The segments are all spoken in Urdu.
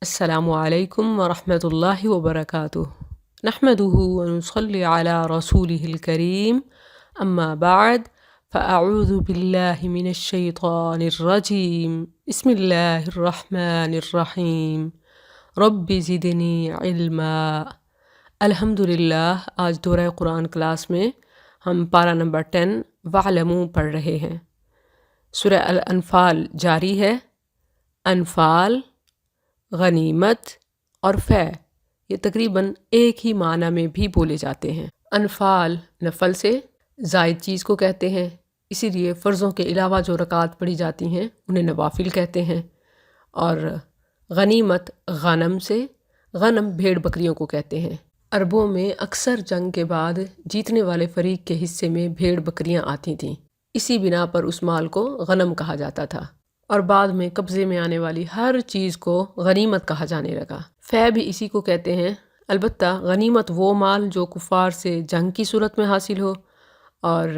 السلام علیکم ورحمۃ اللہ وبرکاتہ نحمده ونصلي على رسوله الكريم اما بعد فاعوذ باللہ من الشیطان الرجیم بسم اللہ الرحمن الرحیم رب زدنی علما۔ الحمدللہ آج دورہ قرآن کلاس میں ہم پارہ نمبر 10 وَاعْلَمُوا پڑھ رہے ہیں۔ سورہ الانفال جاری ہے۔ انفال، غنیمت اور فے یہ تقریباً ایک ہی معنی میں بھی بولے جاتے ہیں۔ انفال نفل سے زائد چیز کو کہتے ہیں، اسی لیے فرضوں کے علاوہ جو رکعات پڑھی جاتی ہیں انہیں نوافل کہتے ہیں۔ اور غنیمت غنم سے، غنم بھیڑ بکریوں کو کہتے ہیں۔ عربوں میں اکثر جنگ کے بعد جیتنے والے فریق کے حصے میں بھیڑ بکریاں آتی تھیں، اسی بنا پر اس مال کو غنم کہا جاتا تھا، اور بعد میں قبضے میں آنے والی ہر چیز کو غنیمت کہا جانے لگا۔ فے بھی اسی کو کہتے ہیں، البتہ غنیمت وہ مال جو کفار سے جنگ کی صورت میں حاصل ہو، اور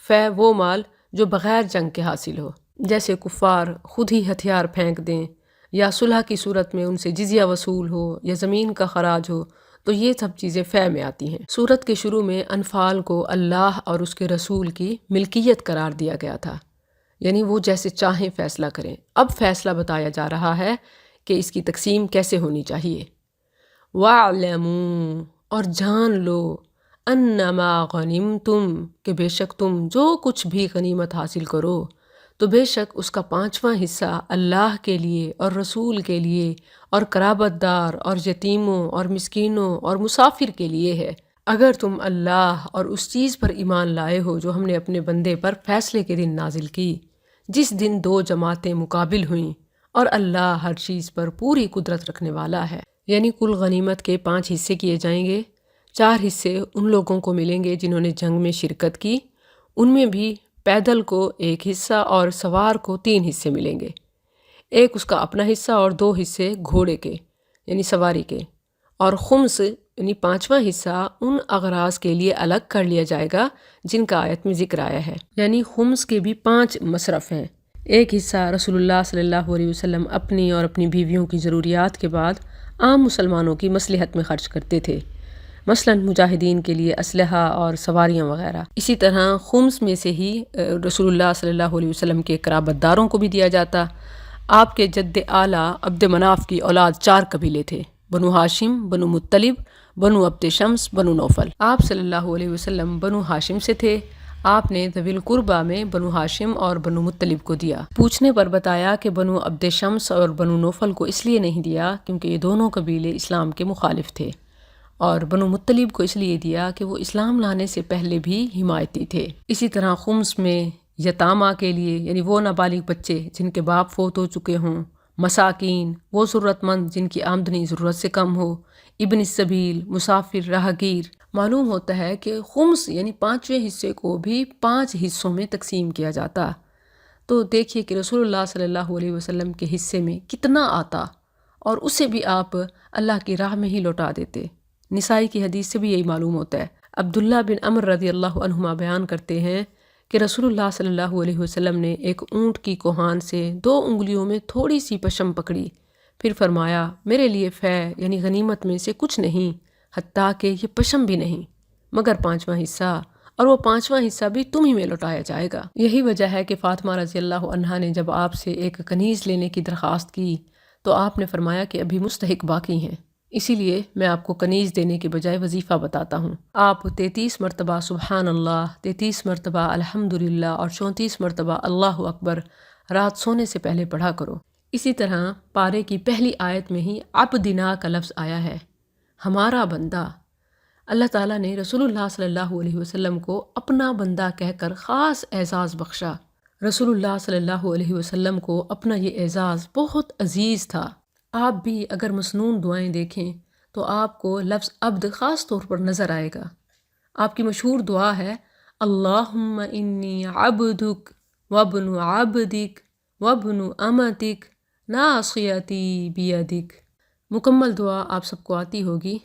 فے وہ مال جو بغیر جنگ کے حاصل ہو، جیسے کفار خود ہی ہتھیار پھینک دیں، یا صلح کی صورت میں ان سے جزیہ وصول ہو، یا زمین کا خراج ہو، تو یہ سب چیزیں فے میں آتی ہیں۔ سورت کے شروع میں انفال کو اللہ اور اس کے رسول کی ملکیت قرار دیا گیا تھا، یعنی وہ جیسے چاہیں فیصلہ کریں۔ اب فیصلہ بتایا جا رہا ہے کہ اس کی تقسیم کیسے ہونی چاہیے۔ وَاعْلَمُوا، اور جان لو، اَنَّمَا غَنِمْتُمْ، کہ بے شک تم جو کچھ بھی غنیمت حاصل کرو تو بے شک اس کا 5واں حصہ اللہ کے لیے اور رسول کے لیے اور قرابت دار اور یتیموں اور مسکینوں اور مسافر کے لیے ہے، اگر تم اللہ اور اس چیز پر ایمان لائے ہو جو ہم نے اپنے بندے پر فیصلے کے دن نازل کی، جس دن 2 جماعتیں مقابل ہوئیں، اور اللہ ہر چیز پر پوری قدرت رکھنے والا ہے۔ یعنی کل غنیمت کے 5 حصے کیے جائیں گے، 4 حصے ان لوگوں کو ملیں گے جنہوں نے جنگ میں شرکت کی، ان میں بھی پیدل کو 1 حصہ اور سوار کو 3 حصے ملیں گے، ایک اس کا اپنا حصہ اور 2 حصے گھوڑے کے یعنی سواری کے، اور خمس یعنی 5واں حصہ ان اغراض کے لیے الگ کر لیا جائے گا جن کا آیت میں ذکر آیا ہے۔ یعنی خمس کے بھی 5 مصرف ہیں۔ ایک حصہ رسول اللہ صلی اللہ علیہ وسلم اپنی اور اپنی بیویوں کی ضروریات کے بعد عام مسلمانوں کی مصلحت میں خرچ کرتے تھے، مثلا مجاہدین کے لیے اسلحہ اور سواریاں وغیرہ۔ اسی طرح خمس میں سے ہی رسول اللہ صلی اللہ علیہ وسلم کے قرابت داروں کو بھی دیا جاتا۔ آپ کے جد اعلیٰ عبد مناف کی اولاد 4 قبیلے تھے، بنو ہاشم، بنو مطلب، بنو عبد شمس، بنو نوفل۔ آپ صلی اللہ علیہ وسلم بنو ہاشم سے تھے، آپ نے ذوی القربہ میں بنو ہاشم اور بنو مطلب کو دیا۔ پوچھنے پر بتایا کہ بنو عبد شمس اور بنو نوفل کو اس لیے نہیں دیا کیونکہ یہ دونوں قبیلے اسلام کے مخالف تھے، اور بنو مطلب کو اس لیے دیا کہ وہ اسلام لانے سے پہلے بھی حمایتی تھے۔ اسی طرح خمس میں یتامہ کے لیے، یعنی وہ نابالغ بچے جن کے باپ فوت ہو چکے ہوں، مساکین وہ ضرورت مند جن کی آمدنی ضرورت سے کم ہو، ابن السبیل مسافر راہگیر۔ معلوم ہوتا ہے کہ خمس یعنی 5ویں حصے کو بھی 5 حصوں میں تقسیم کیا جاتا، تو دیکھیے کہ رسول اللہ صلی اللہ علیہ وسلم کے حصے میں کتنا آتا، اور اسے بھی آپ اللہ کی راہ میں ہی لوٹا دیتے۔ نسائی کی حدیث سے بھی یہی معلوم ہوتا ہے۔ عبداللہ بن عمر رضی اللہ عنہما بیان کرتے ہیں کہ رسول اللہ صلی اللہ علیہ وسلم نے ایک اونٹ کی کوہان سے 2 انگلیوں میں تھوڑی سی پشم پکڑی، پھر فرمایا میرے لیے فے یعنی غنیمت میں سے کچھ نہیں، حتیٰ کہ یہ پشم بھی نہیں، مگر 5واں حصہ، اور وہ 5واں حصہ بھی تم ہی میں لوٹایا جائے گا۔ یہی وجہ ہے کہ فاطمہ رضی اللہ عنہا نے جب آپ سے ایک کنیز لینے کی درخواست کی تو آپ نے فرمایا کہ ابھی مستحق باقی ہیں، اسی لیے میں آپ کو کنیز دینے کے بجائے وظیفہ بتاتا ہوں۔ آپ 33 مرتبہ سبحان اللہ، 33 مرتبہ الحمدللہ اور 34 مرتبہ اللہ اکبر رات سونے سے پہلے پڑھا کرو۔ اسی طرح پارے کی پہلی آیت میں ہی عبدنا کا لفظ آیا ہے، ہمارا بندہ۔ اللہ تعالیٰ نے رسول اللہ صلی اللہ علیہ وسلم کو اپنا بندہ کہہ کر خاص اعزاز بخشا۔ رسول اللہ صلی اللہ علیہ وسلم کو اپنا یہ اعزاز بہت عزیز تھا۔ آپ بھی اگر مسنون دعائیں دیکھیں تو آپ کو لفظ عبد خاص طور پر نظر آئے گا۔ آپ کی مشہور دعا ہے اللہم انی عبدک وابن عبدک وابن امتک ناصیتی بیدک۔ مکمل دعا آپ سب کو آتی ہوگی۔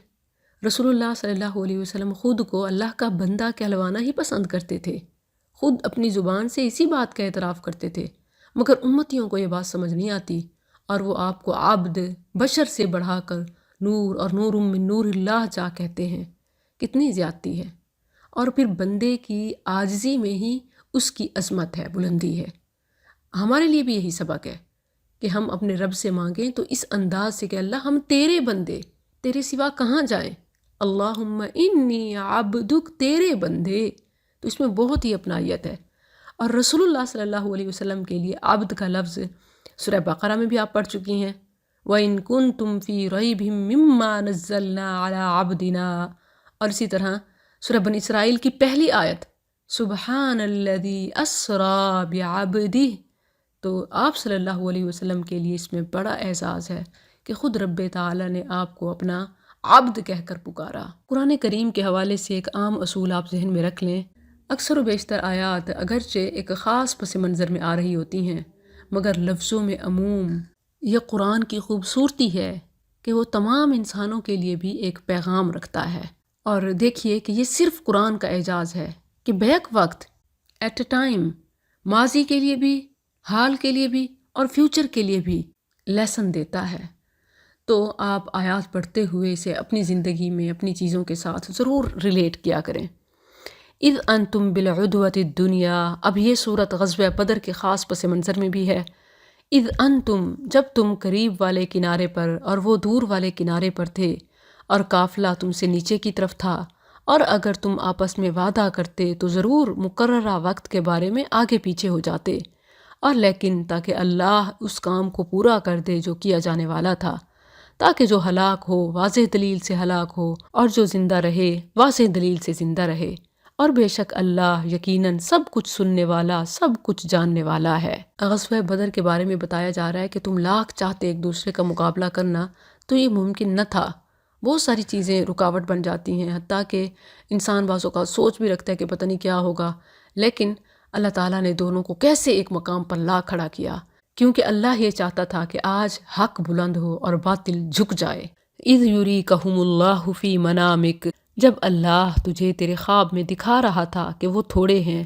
رسول اللہ صلی اللہ علیہ وسلم خود کو اللہ کا بندہ کہلوانا ہی پسند کرتے تھے، خود اپنی زبان سے اسی بات کا اعتراف کرتے تھے، مگر امتیوں کو یہ بات سمجھ نہیں آتی، اور وہ آپ کو عبد بشر سے بڑھا کر نور اور نور من نور اللہ جا کہتے ہیں، کتنی زیادتی ہے۔ اور پھر بندے کی عاجزی میں ہی اس کی عظمت ہے، بلندی ہے۔ ہمارے لیے بھی یہی سبق ہے کہ ہم اپنے رب سے مانگیں تو اس انداز سے کہ اللہ ہم تیرے بندے، تیرے سوا کہاں جائیں، اللہم انی عبدک، تیرے بندے، تو اس میں بہت ہی اپنائیت ہے۔ اور رسول اللہ صلی اللہ علیہ وسلم کے لیے عبد کا لفظ سورہ بقرہ میں بھی آپ پڑھ چکی ہیں، وَإِن كُنتُمْ فِي رَيْبٍ مِّمَّا نَزَّلْنَا عَلَىٰ عَبْدِنَا، اور اسی طرح سورہ بنی اسرائیل کی پہلی آیت سبحان الذی اسریٰ بعبدہ، تو آپ صلی اللہ علیہ وسلم کے لیے اس میں بڑا اعزاز ہے کہ خود رب تعالیٰ نے آپ کو اپنا عبد کہہ کر پکارا۔ قرآن کریم کے حوالے سے ایک عام اصول آپ ذہن میں رکھ لیں، اکثر و بیشتر آیات اگرچہ ایک خاص پس منظر میں آ رہی ہوتی ہیں، مگر لفظوں میں عموم یہ قرآن کی خوبصورتی ہے کہ وہ تمام انسانوں کے لیے بھی ایک پیغام رکھتا ہے۔ اور دیکھیے کہ یہ صرف قرآن کا اعجاز ہے کہ بیک وقت ایٹ اے ٹائم، ماضی کے لیے بھی، حال کے لیے بھی اور فیوچر کے لیے بھی لیسن دیتا ہے۔ تو آپ آیات پڑھتے ہوئے اسے اپنی زندگی میں اپنی چیزوں کے ساتھ ضرور ریلیٹ کیا کریں۔ اذ انتم بالعدوۃ الدنیا، اب یہ صورت غزوہ بدر کے خاص پس منظر میں بھی ہے۔ اذ انتم، جب تم قریب والے کنارے پر اور وہ دور والے کنارے پر تھے، اور قافلہ تم سے نیچے کی طرف تھا، اور اگر تم آپس میں وعدہ کرتے تو ضرور مقررہ وقت کے بارے میں آگے پیچھے ہو جاتے، اور لیکن تاکہ اللہ اس کام کو پورا کر دے جو کیا جانے والا تھا، تاکہ جو ہلاک ہو واضح دلیل سے ہلاک ہو، اور جو زندہ رہے واضح دلیل سے زندہ رہے، اور بے شک اللہ یقیناً سب کچھ سننے والا، سب کچھ جاننے والا ہے۔ غزوہ بدر کے بارے میں بتایا جا رہا ہے کہ تم لاکھ چاہتے ایک دوسرے کا مقابلہ کرنا تو یہ ممکن نہ تھا، بہت ساری چیزیں رکاوٹ بن جاتی ہیں، حتیٰ کہ انسان بعض اوقات سوچ بھی رکھتا ہے کہ پتہ نہیں کیا ہوگا، لیکن اللہ تعالیٰ نے دونوں کو کیسے ایک مقام پر لا کھڑا کیا، کیونکہ اللہ یہ چاہتا تھا کہ آج حق بلند ہو اور باطل جھک جائے۔ اذ یریکہم اللہ فی منامک، جب اللہ تجھے تیرے خواب میں دکھا رہا تھا کہ وہ تھوڑے ہیں،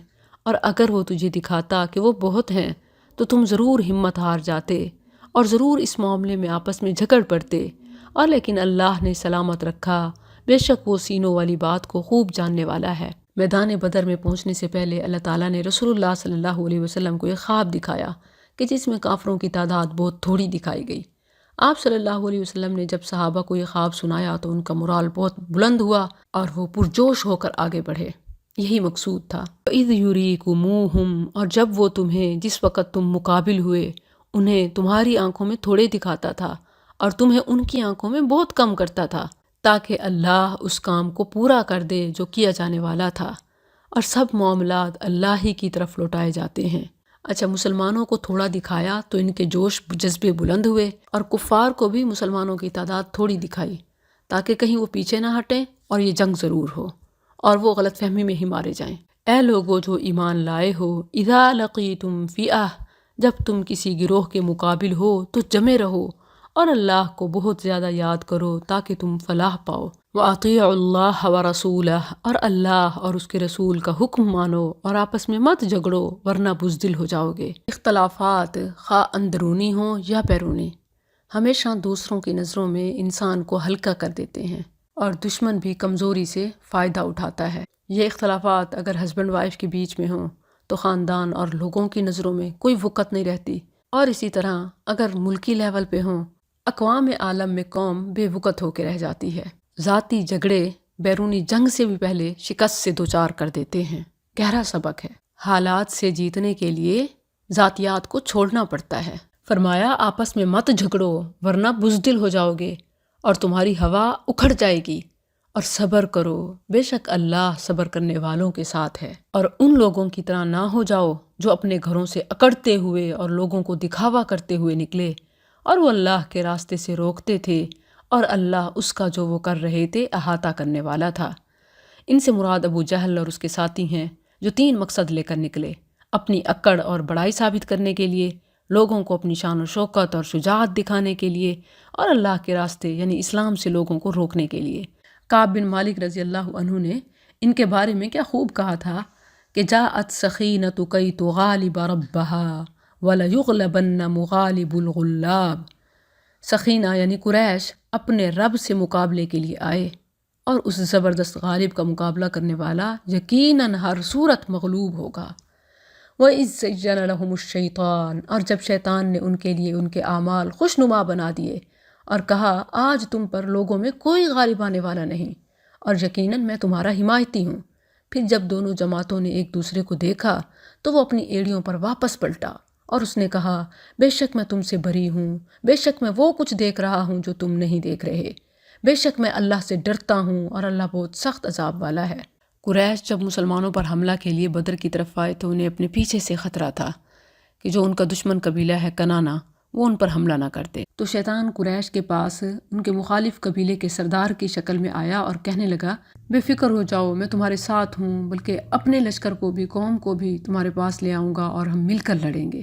اور اگر وہ تجھے دکھاتا کہ وہ بہت ہیں تو تم ضرور ہمت ہار جاتے اور ضرور اس معاملے میں آپس میں جھگڑ پڑتے، اور لیکن اللہ نے سلامت رکھا، بے شک وہ سینوں والی بات کو خوب جاننے والا ہے۔ میدان بدر میں پہنچنے سے پہلے اللہ تعالیٰ نے رسول اللہ صلی اللہ علیہ وسلم کو ایک خواب دکھایا کہ جس میں کافروں کی تعداد بہت تھوڑی دکھائی گئی۔ آپ صلی اللہ علیہ وسلم نے جب صحابہ کو یہ خواب سنایا تو ان کا مورال بہت بلند ہوا اور وہ پرجوش ہو کر آگے بڑھے، یہی مقصود تھا۔ اذ یریکموہم، اور جب وہ تمہیں، جس وقت تم مقابل ہوئے، انہیں تمہاری آنکھوں میں تھوڑے دکھاتا تھا اور تمہیں ان کی آنکھوں میں بہت کم کرتا تھا، تاکہ اللہ اس کام کو پورا کر دے جو کیا جانے والا تھا، اور سب معاملات اللہ ہی کی طرف لوٹائے جاتے ہیں۔ اچھا، مسلمانوں کو تھوڑا دکھایا تو ان کے جوش جذبے بلند ہوئے، اور کفار کو بھی مسلمانوں کی تعداد تھوڑی دکھائی تاکہ کہیں وہ پیچھے نہ ہٹیں اور یہ جنگ ضرور ہو اور وہ غلط فہمی میں ہی مارے جائیں۔ اے لوگو جو ایمان لائے ہو، اذا لقیتم فئہ، جب تم کسی گروہ کے مقابل ہو تو جمے رہو اور اللہ کو بہت زیادہ یاد کرو تاکہ تم فلاح پاؤ۔ وَأَطِيعُوا اللَّهَ وَرَسُولَهُ، اور اللہ اور اس کے رسول کا حکم مانو اور آپس میں مت جھگڑو ورنہ بزدل ہو جاؤ گے۔ اختلافات خواہ اندرونی ہوں یا بیرونی ہمیشہ دوسروں کی نظروں میں انسان کو ہلکا کر دیتے ہیں، اور دشمن بھی کمزوری سے فائدہ اٹھاتا ہے۔ یہ اختلافات اگر ہسبینڈ وائف کے بیچ میں ہوں تو خاندان اور لوگوں کی نظروں میں کوئی وقت نہیں رہتی، اور اسی طرح اگر ملکی لیول پہ ہوں، اقوام عالم میں قوم بے وقت ہو کے رہ جاتی ہے۔ ذاتی جھگڑے بیرونی جنگ سے بھی پہلے شکست سے دوچار کر دیتے ہیں۔ گہرا سبق ہے، حالات سے جیتنے کے لیے ذاتیات کو چھوڑنا پڑتا ہے۔ فرمایا آپس میں مت جھگڑو ورنہ بزدل ہو جاؤ گے اور تمہاری ہوا اکھڑ جائے گی، اور صبر کرو، بے شک اللہ صبر کرنے والوں کے ساتھ ہے۔ اور ان لوگوں کی طرح نہ ہو جاؤ جو اپنے گھروں سے اکڑتے ہوئے اور لوگوں کو دکھاوا کرتے ہوئے نکلے، اور وہ اللہ کے راستے سے روکتے تھے، اور اللہ اس کا جو وہ کر رہے تھے احاطہ کرنے والا تھا۔ ان سے مراد ابو جہل اور اس کے ساتھی ہیں جو 3 مقصد لے کر نکلے، اپنی اکڑ اور بڑائی ثابت کرنے کے لیے، لوگوں کو اپنی شان و شوکت اور شجاعت دکھانے کے لیے، اور اللہ کے راستے یعنی اسلام سے لوگوں کو روکنے کے لیے۔ کعب بن مالک رضی اللہ عنہ نے ان کے بارے میں کیا خوب کہا تھا کہ جاءت سخینۃ کی تغالب ربہا ولیغلبن مغالب الغلاب، سخینہ یعنی قریش اپنے رب سے مقابلے کے لیے آئے، اور اس زبردست غالب کا مقابلہ کرنے والا یقیناً ہر صورت مغلوب ہوگا۔ وَإِذْ زَيَّنَ لَهُمُ الشَّيْطَانُ، اور جب شیطان نے ان کے لیے ان کے اعمال خوشنما بنا دیے اور کہا آج تم پر لوگوں میں کوئی غالب آنے والا نہیں، اور یقیناً میں تمہارا حمایتی ہوں۔ پھر جب دونوں جماعتوں نے ایک دوسرے کو دیکھا تو وہ اپنی ایڑیوں پر واپس پلٹا، اور اس نے کہا بے شک میں تم سے بری ہوں، بے شک میں وہ کچھ دیکھ رہا ہوں جو تم نہیں دیکھ رہے، بے شک میں اللہ سے ڈرتا ہوں اور اللہ بہت سخت عذاب والا ہے۔ قریش جب مسلمانوں پر حملہ کے لیے بدر کی طرف آئے تو انہیں اپنے پیچھے سے خطرہ تھا کہ جو ان کا دشمن قبیلہ ہے کنانا، وہ ان پر حملہ نہ کرتے۔ تو شیطان قریش کے پاس ان کے مخالف قبیلے کے سردار کی شکل میں آیا اور کہنے لگا بے فکر ہو جاؤ، میں تمہارے ساتھ ہوں، بلکہ اپنے لشکر کو بھی، قوم کو بھی تمہارے پاس لے آؤں گا اور ہم مل کر لڑیں گے۔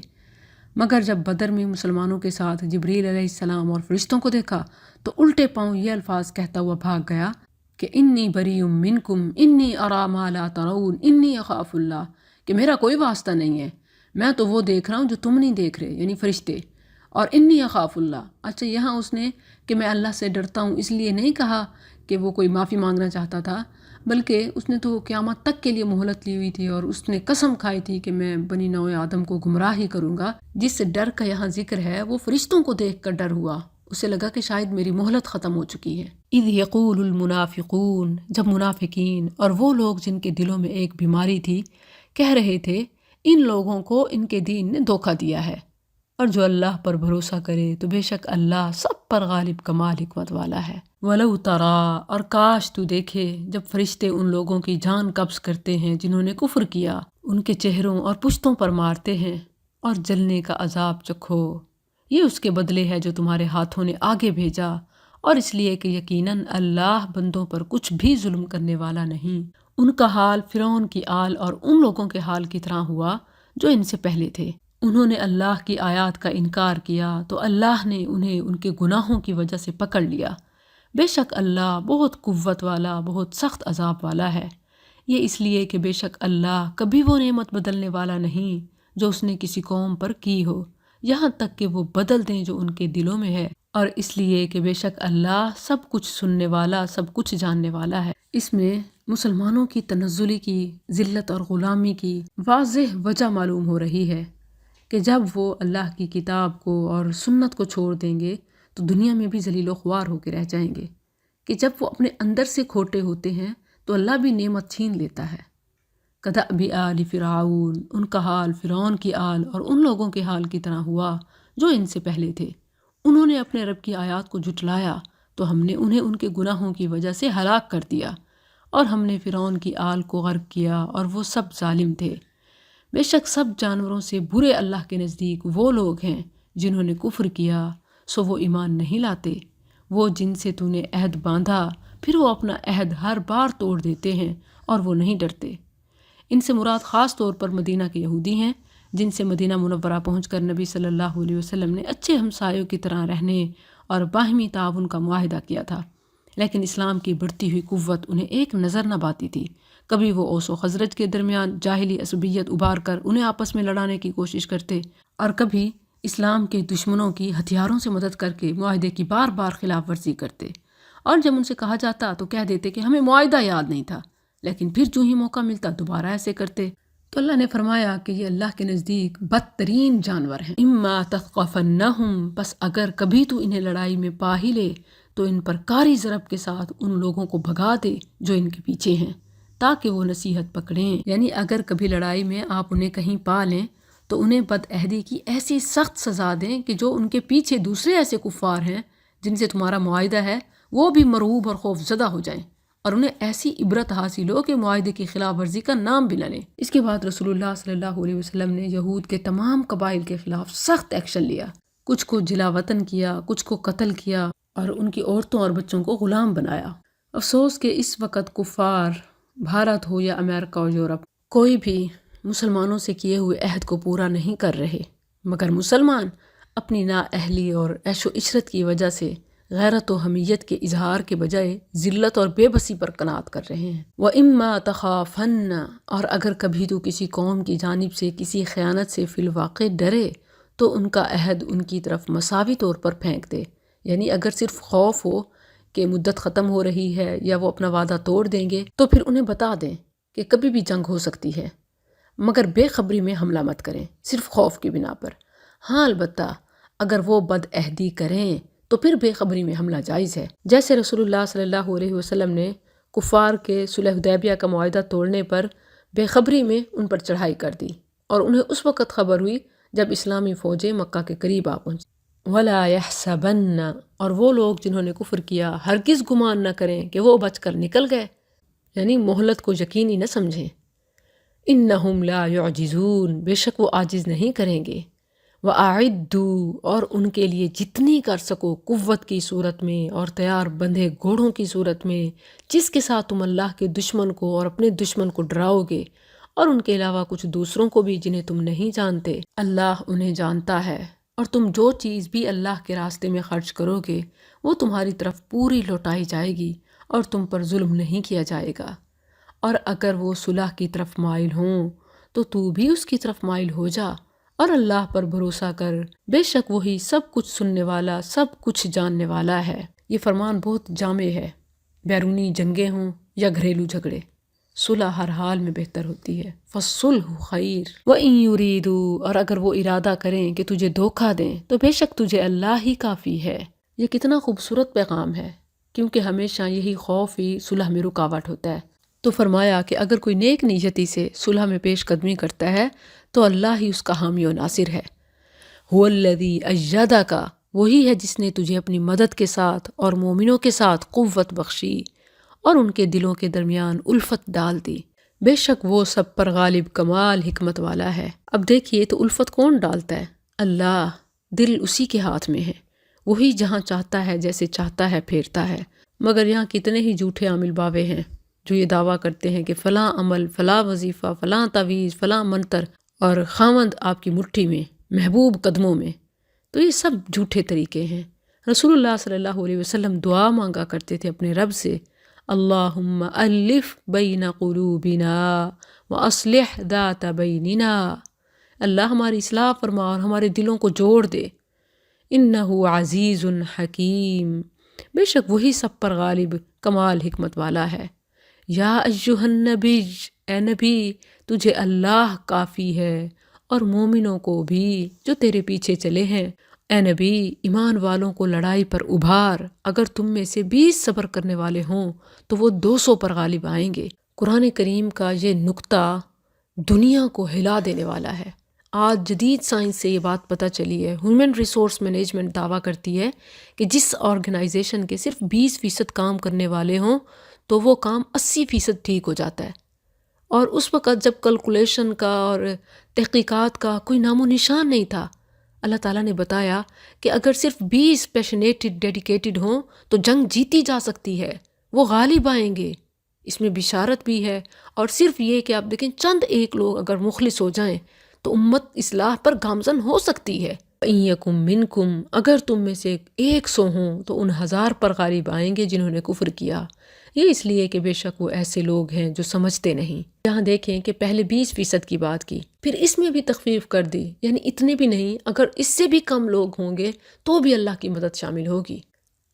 مگر جب بدر میں مسلمانوں کے ساتھ جبریل علیہ السلام اور فرشتوں کو دیکھا تو الٹے پاؤں یہ الفاظ کہتا ہوا بھاگ گیا کہ انی بری منکم انی ارا ما لا ترون انی اخاف اللہ، کہ میرا کوئی واسطہ نہیں ہے، میں تو وہ دیکھ رہا ہوں جو تم نہیں دیکھ رہے، یعنی فرشتے، اور انی اخاف اللہ۔ اچھا، یہاں اس نے کہ میں اللہ سے ڈرتا ہوں اس لیے نہیں کہا کہ وہ کوئی معافی مانگنا چاہتا تھا، بلکہ اس نے تو قیامت تک کے لیے مہلت لی ہوئی تھی اور اس نے قسم کھائی تھی کہ میں بنی نوع آدم کو گمراہ ہی کروں گا۔ جس ڈر کا یہاں ذکر ہے وہ فرشتوں کو دیکھ کر ڈر ہوا، اسے لگا کہ شاید میری مہلت ختم ہو چکی ہے۔ اذ یقول المنافقون، جب منافقین اور وہ لوگ جن کے دلوں میں ایک بیماری تھی کہہ رہے تھے ان لوگوں کو ان کے دین نے دھوکہ دیا ہے، اور جو اللہ پر بھروسہ کرے تو بے شک اللہ سب پر غالب کمال حکمت والا ہے۔ وَلَوْ تَرَا، اور کاش تو دیکھے جب فرشتے ان لوگوں کی جان قبض کرتے ہیں جنہوں نے کفر کیا، ان کے چہروں اور پشتوں پر مارتے ہیں، اور جلنے کا عذاب چکھو، یہ اس کے بدلے ہے جو تمہارے ہاتھوں نے آگے بھیجا، اور اس لیے کہ یقیناً اللہ بندوں پر کچھ بھی ظلم کرنے والا نہیں۔ ان کا حال فرعون کی آل اور ان لوگوں کے حال کی طرح ہوا جو ان سے پہلے تھے۔ انہوں نے اللہ کی آیات کا انکار کیا تو اللہ نے انہیں ان کے گناہوں کی وجہ سے پکڑ لیا۔ بے شک اللہ بہت قوت والا، بہت سخت عذاب والا ہے۔ یہ اس لیے کہ بے شک اللہ کبھی وہ نعمت بدلنے والا نہیں جو اس نے کسی قوم پر کی ہو، یہاں تک کہ وہ بدل دیں جو ان کے دلوں میں ہے، اور اس لیے کہ بے شک اللہ سب کچھ سننے والا، سب کچھ جاننے والا ہے۔ اس میں مسلمانوں کی تنزلی کی، ذلت اور غلامی کی واضح وجہ معلوم ہو رہی ہے کہ جب وہ اللہ کی کتاب کو اور سنت کو چھوڑ دیں گے تو دنیا میں بھی ذلیل و خوار ہو کے رہ جائیں گے، کہ جب وہ اپنے اندر سے کھوٹے ہوتے ہیں تو اللہ بھی نعمت چھین لیتا ہے۔ کدأب آل فرعون، ان کا حال فرعون کی آل اور ان لوگوں کے حال کی طرح ہوا جو ان سے پہلے تھے۔ انہوں نے اپنے رب کی آیات کو جھٹلایا تو ہم نے انہیں ان کے گناہوں کی وجہ سے ہلاک کر دیا، اور ہم نے فرعون کی آل کو غرق کیا اور وہ سب ظالم تھے۔ بے شک سب جانوروں سے برے اللہ کے نزدیک وہ لوگ ہیں جنہوں نے کفر کیا، سو وہ ایمان نہیں لاتے۔ وہ جن سے تو نے عہد باندھا پھر وہ اپنا عہد ہر بار توڑ دیتے ہیں اور وہ نہیں ڈرتے۔ ان سے مراد خاص طور پر مدینہ کے یہودی ہیں جن سے مدینہ منورہ پہنچ کر نبی صلی اللہ علیہ وسلم نے اچھے ہمسایوں کی طرح رہنے اور باہمی تعاون کا معاہدہ کیا تھا، لیکن اسلام کی بڑھتی ہوئی قوت انہیں ایک نظر نہ باتی تھی۔ کبھی وہ اوس و خزرج کے درمیان جاہلی عصبیت ابھار کر انہیں آپس میں لڑانے کی کوشش کرتے، اور کبھی اسلام کے دشمنوں کی ہتھیاروں سے مدد کر کے معاہدے کی بار بار خلاف ورزی کرتے، اور جب ان سے کہا جاتا تو کہہ دیتے کہ ہمیں معاہدہ یاد نہیں تھا، لیکن پھر جو ہی موقع ملتا دوبارہ ایسے کرتے۔ تو اللہ نے فرمایا کہ یہ اللہ کے نزدیک بدترین جانور ہیں۔ اما تثقفنہم، پس اگر کبھی تو انہیں لڑائی میں پا ہی لے تو ان پر کاری ضرب کے ساتھ ان لوگوں کو بھگا دے جو ان کے پیچھے ہیں، تاکہ وہ نصیحت پکڑیں۔ یعنی اگر کبھی لڑائی میں آپ انہیں کہیں پا لیں تو انہیں بد عہدی کی ایسی سخت سزا دیں کہ جو ان کے پیچھے دوسرے ایسے کفار ہیں جن سے تمہارا معاہدہ ہے وہ بھی مرعوب اور خوف زدہ ہو جائیں، اور انہیں ایسی عبرت حاصل ہو کہ معاہدے کی خلاف ورزی کا نام بھی نہ لیں۔ اس کے بعد رسول اللہ صلی اللہ علیہ وسلم نے یہود کے تمام قبائل کے خلاف سخت ایکشن لیا، کچھ کو جلا وطن کیا، کچھ کو قتل کیا، اور ان کی عورتوں اور بچوں کو غلام بنایا۔ افسوس کہ اس وقت کفار، بھارت ہو یا امریکہ اور یورپ، کوئی بھی مسلمانوں سے کیے ہوئے عہد کو پورا نہیں کر رہے، مگر مسلمان اپنی نااہلی اور عیش و عشرت کی وجہ سے غیرت و حمیت کے اظہار کے بجائے ذلت اور بے بسی پر قناعت کر رہے ہیں۔ وَإِمَّا تَخَافَنَّ، اور اگر کبھی تو کسی قوم کی جانب سے کسی خیانت سے فی الواقع ڈرے تو ان کا عہد ان کی طرف مساوی طور پر پھینک دے، یعنی اگر صرف خوف ہو کہ مدت ختم ہو رہی ہے یا وہ اپنا وعدہ توڑ دیں گے تو پھر انہیں بتا دیں کہ کبھی بھی جنگ ہو سکتی ہے، مگر بے خبری میں حملہ مت کریں صرف خوف کی بنا پر۔ ہاں البتہ اگر وہ بد عہدی کریں تو پھر بے خبری میں حملہ جائز ہے، جیسے رسول اللہ صلی اللہ علیہ وسلم نے کفار کے صلح حدیبیہ کا معاہدہ توڑنے پر بے خبری میں ان پر چڑھائی کر دی، اور انہیں اس وقت خبر ہوئی جب اسلامی فوجیں مکہ کے قریب آ پہنچی۔ وَلَا يَحْسَبَنَّ، اور وہ لوگ جنہوں نے کفر کیا ہرگز گمان نہ کریں کہ وہ بچ کر نکل گئے، یعنی مہلت کو یقینی نہ سمجھیں۔ اِنَّهُمْ لَا يُعْجِزُونَ، بے شک وہ عاجز نہیں کریں گے۔ وَأَعِدُّوا، اور ان کے لیے جتنی کر سکو قوت کی صورت میں اور تیار بندھے گھوڑوں کی صورت میں، جس کے ساتھ تم اللہ کے دشمن کو اور اپنے دشمن کو ڈراؤ گے، اور ان کے علاوہ کچھ دوسروں کو بھی جنہیں تم نہیں جانتے، اللہ انہیں جانتا ہے۔ اور تم جو چیز بھی اللہ کے راستے میں خرچ کرو گے وہ تمہاری طرف پوری لوٹائی جائے گی اور تم پر ظلم نہیں کیا جائے گا۔ اور اگر وہ صلح کی طرف مائل ہوں تو بھی اس کی طرف مائل ہو جا، اور اللہ پر بھروسہ کر، بے شک وہی سب کچھ سننے والا سب کچھ جاننے والا ہے۔ یہ فرمان بہت جامع ہے، بیرونی جنگیں ہوں یا گھریلو جھگڑے، صلح ہر حال میں بہتر ہوتی ہے۔ فَالصُّلْحُ خَيْرٌ وَإِن يُرِيدُوا، اور اگر وہ ارادہ کریں کہ تجھے دھوکہ دیں تو بے شک تجھے اللہ ہی کافی ہے۔ یہ کتنا خوبصورت پیغام ہے، کیونکہ ہمیشہ یہی خوف ہی صلح میں رکاوٹ ہوتا ہے۔ تو فرمایا کہ اگر کوئی نیک نیتی سے صلح میں پیش قدمی کرتا ہے تو اللہ ہی اس کا حامی و ناصر ہے۔ هُوَ الَّذِي أَيَّدَكَ، وہی ہے جس نے تجھے اپنی مدد کے ساتھ اور مومنوں کے ساتھ قوت بخشی اور ان کے دلوں کے درمیان الفت ڈال دی، بے شک وہ سب پر غالب کمال حکمت والا ہے۔ اب دیکھیے تو الفت کون ڈالتا ہے؟ اللہ، دل اسی کے ہاتھ میں ہے، وہی جہاں چاہتا ہے جیسے چاہتا ہے پھیرتا ہے۔ مگر یہاں کتنے ہی جھوٹے عامل باوے ہیں جو یہ دعویٰ کرتے ہیں کہ فلاں عمل، فلاں وظیفہ، فلاں تعویذ، فلاں منتر اور خاوند آپ کی مٹھی میں، محبوب قدموں میں۔ تو یہ سب جھوٹے طریقے ہیں۔ رسول اللہ صلی اللہ علیہ وسلم دعا مانگا کرتے تھے اپنے رب سے، اللہم الف بین قلوبنا واصلح ذات بیننا، اللہ ہماری اصلاح فرما اور ہمارے دلوں کو جوڑ دے۔ انہ عزیز حکیم، بے شک وہی سب پر غالب کمال حکمت والا ہے۔ یا ایہا النبی، اے نبی تجھے اللہ کافی ہے اور مومنوں کو بھی جو تیرے پیچھے چلے ہیں۔ اے نبی، ایمان والوں کو لڑائی پر ابھار، اگر تم میں سے 20 صبر کرنے والے ہوں تو وہ 200 پر غالب آئیں گے۔ قرآن کریم کا یہ نکتہ دنیا کو ہلا دینے والا ہے۔ آج جدید سائنس سے یہ بات پتہ چلی ہے، ہیومن ریسورس مینجمنٹ دعویٰ کرتی ہے کہ جس آرگنائزیشن کے صرف 20% کام کرنے والے ہوں تو وہ کام 80% ٹھیک ہو جاتا ہے، اور اس وقت جب کیلکولیشن کا اور تحقیقات کا کوئی نام و نشان نہیں تھا، اللہ تعالیٰ نے بتایا کہ اگر صرف 20 پیشنیٹڈ ڈیڈیکیٹڈ ہوں تو جنگ جیتی جا سکتی ہے، وہ غالب آئیں گے۔ اس میں بشارت بھی ہے، اور صرف یہ کہ آپ دیکھیں چند ایک لوگ اگر مخلص ہو جائیں تو امت اصلاح پر گامزن ہو سکتی ہے۔ وَإِن يَكُن مِّنكُمْ، اگر تم میں سے 100 ہوں تو ان 1000 پر غالب آئیں گے جنہوں نے کفر کیا۔ یہ اس لیے کہ بے شک وہ ایسے لوگ ہیں جو سمجھتے نہیں۔ یہاں دیکھیں کہ پہلے 20% کی بات کی، پھر اس میں بھی تخفیف کر دی، یعنی اتنے بھی نہیں، اگر اس سے بھی کم لوگ ہوں گے تو بھی اللہ کی مدد شامل ہوگی۔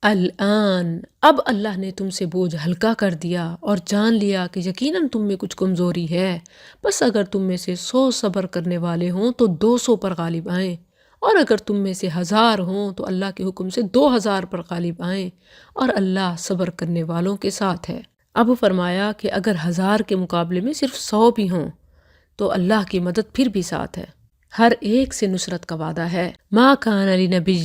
الآن، اب اللہ نے تم سے بوجھ ہلکا کر دیا اور جان لیا کہ یقیناً تم میں کچھ کمزوری ہے، بس اگر تم میں سے 100 صبر کرنے والے ہوں تو 200 پر غالب آئیں، اور اگر تم میں سے 1000 ہوں تو اللہ کے حکم سے 2000 پر غالب آئیں، اور اللہ صبر کرنے والوں کے ساتھ ہے۔ اب فرمایا کہ اگر 1000 کے مقابلے میں صرف 100 بھی ہوں تو اللہ کی مدد پھر بھی ساتھ ہے، ہر ایک سے نصرت کا وعدہ ہے۔ ما کان لنبی،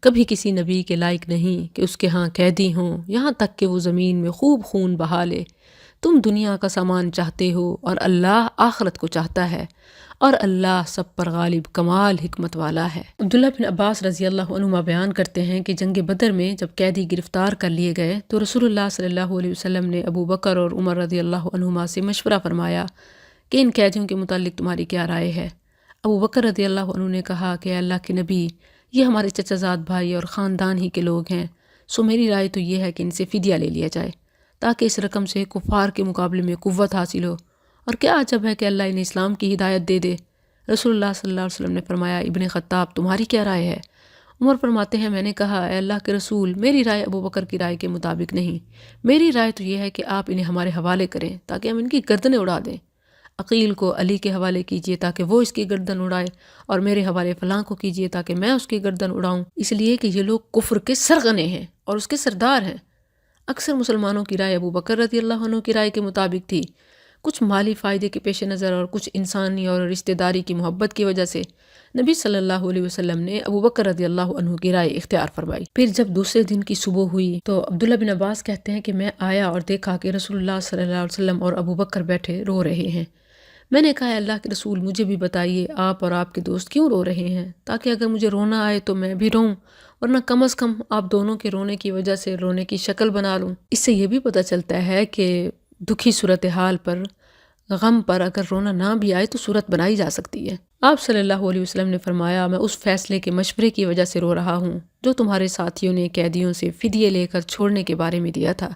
کبھی کسی نبی کے لائق نہیں کہ اس کے ہاں قیدی ہوں، یہاں تک کہ وہ زمین میں خوب خون بہا لے۔ تم دنیا کا سامان چاہتے ہو اور اللہ آخرت کو چاہتا ہے، اور اللہ سب پر غالب کمال حکمت والا ہے۔ عبداللہ بن عباس رضی اللہ عنہما بیان کرتے ہیں کہ جنگ بدر میں جب قیدی گرفتار کر لیے گئے تو رسول اللہ صلی اللہ علیہ وسلم نے ابو بکر اور عمر رضی اللہ عنہما سے مشورہ فرمایا کہ ان قیدیوں کے متعلق تمہاری کیا رائے ہے؟ ابو بکر رضی اللہ عنہ نے کہا کہ اللہ کے نبی، یہ ہمارے چچا زاد بھائی اور خاندان ہی کے لوگ ہیں، سو میری رائے تو یہ ہے کہ ان سے فدیہ لے لیا جائے تاکہ اس رقم سے کفار کے مقابلے میں قوت حاصل ہو، اور کیا عجب ہے کہ اللہ انہیں اسلام کی ہدایت دے دے۔ رسول اللہ صلی اللہ علیہ وسلم نے فرمایا، ابن خطاب تمہاری کیا رائے ہے؟ عمر فرماتے ہیں میں نے کہا اے اللہ کے رسول میری رائے ابو بکر کی رائے کے مطابق نہیں، میری رائے تو یہ ہے کہ آپ انہیں ہمارے حوالے کریں تاکہ ہم ان کی گردنیں اڑا دیں۔ عقیل کو علی کے حوالے کیجیے تاکہ وہ اس کی گردن اڑائے، اور میرے حوالے فلاں کو کیجیے تاکہ میں اس کی گردن اڑاؤں، اس لیے کہ یہ لوگ کفر کے سرغنے ہیں اور اس کے سردار ہیں۔ اکثر مسلمانوں کی رائے ابو بکر رضی اللہ عنہ کی رائے کے مطابق تھی۔ کچھ مالی فائدے کے پیش نظر اور کچھ انسانی اور رشتہ داری کی محبت کی وجہ سے نبی صلی اللہ علیہ وسلم نے ابو بکر رضی اللہ عنہ کی رائے اختیار فرمائی۔ پھر جب دوسرے دن کی صبح ہوئی تو عبداللہ بن عباس کہتے ہیں کہ میں آیا اور دیکھا کہ رسول اللہ صلی اللہ علیہ وسلم اور ابو بکر بیٹھے رو رہے ہیں۔ میں نے کہا اللہ کے رسول مجھے بھی بتائیے آپ اور آپ کے دوست کیوں رو رہے ہیں، تاکہ اگر مجھے رونا آئے تو میں بھی روں، ورنہ کم از کم آپ دونوں کے رونے کی وجہ سے رونے کی شکل بنا لوں۔ اس سے یہ بھی پتہ چلتا ہے کہ دکھی صورتحال پر، غم پر اگر رونا نہ بھی آئے تو صورت بنائی جا سکتی ہے۔ آپ صلی اللہ علیہ وسلم نے فرمایا میں اس فیصلے کے مشورے کی وجہ سے رو رہا ہوں جو تمہارے ساتھیوں نے قیدیوں سے فدیے لے کر چھوڑنے کے بارے میں دیا تھا۔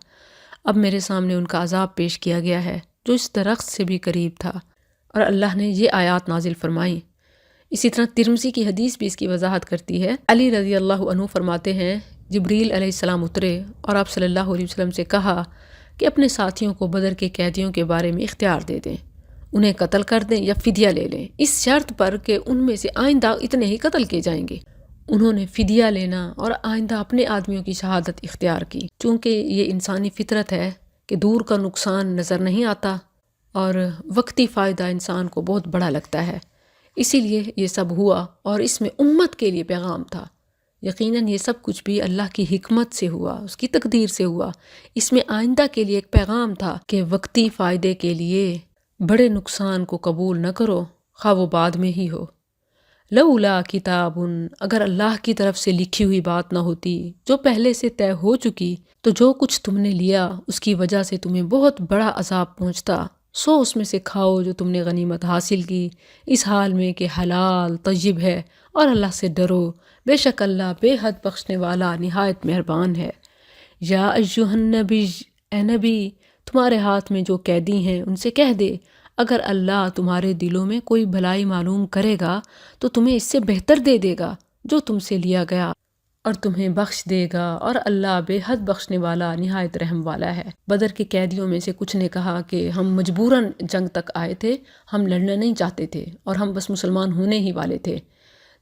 اب میرے سامنے ان کا عذاب پیش کیا گیا ہے جو اس درخت سے بھی قریب تھا، اور اللہ نے یہ آیات نازل فرمائیں۔ اسی طرح ترمذی کی حدیث بھی اس کی وضاحت کرتی ہے۔ علی رضی اللہ عنہ فرماتے ہیں جبریل علیہ السلام اترے اور آپ صلی اللہ علیہ وسلم سے کہا کہ اپنے ساتھیوں کو بدر کے قیدیوں کے بارے میں اختیار دے دیں، انہیں قتل کر دیں یا فدیہ لے لیں، اس شرط پر کہ ان میں سے آئندہ اتنے ہی قتل کیے جائیں گے۔ انہوں نے فدیہ لینا اور آئندہ اپنے آدمیوں کی شہادت اختیار کی، چونکہ یہ انسانی فطرت ہے کہ دور کا نقصان نظر نہیں آتا اور وقتی فائدہ انسان کو بہت بڑا لگتا ہے، اسی لیے یہ سب ہوا اور اس میں امت کے لیے پیغام تھا۔ یقیناً یہ سب کچھ بھی اللہ کی حکمت سے ہوا، اس کی تقدیر سے ہوا۔ اس میں آئندہ کے لیے ایک پیغام تھا کہ وقتی فائدے کے لیے بڑے نقصان کو قبول نہ کرو، خواہ وہ بعد میں ہی ہو۔ لولا کتاب، اگر اللہ کی طرف سے لکھی ہوئی بات نہ ہوتی جو پہلے سے طے ہو چکی تو جو کچھ تم نے لیا اس کی وجہ سے تمہیں بہت بڑا عذاب پہنچتا، سو اس میں سے کھاؤ جو تم نے غنیمت حاصل کی، اس حال میں کہ حلال طیب ہے، اور اللہ سے ڈرو، بے شک اللہ بے حد بخشنے والا نہایت مہربان ہے۔ یا ایھا النبی، اے نبی تمہارے ہاتھ میں جو قیدی ہیں ان سے کہہ دے اگر اللہ تمہارے دلوں میں کوئی بھلائی معلوم کرے گا تو تمہیں اس سے بہتر دے دے گا جو تم سے لیا گیا، اور تمہیں بخش دے گا، اور اللہ بے حد بخشنے والا نہایت رحم والا ہے۔ بدر کے قیدیوں میں سے کچھ نے کہا کہ ہم مجبوراً جنگ تک آئے تھے، ہم لڑنا نہیں چاہتے تھے اور ہم بس مسلمان ہونے ہی والے تھے،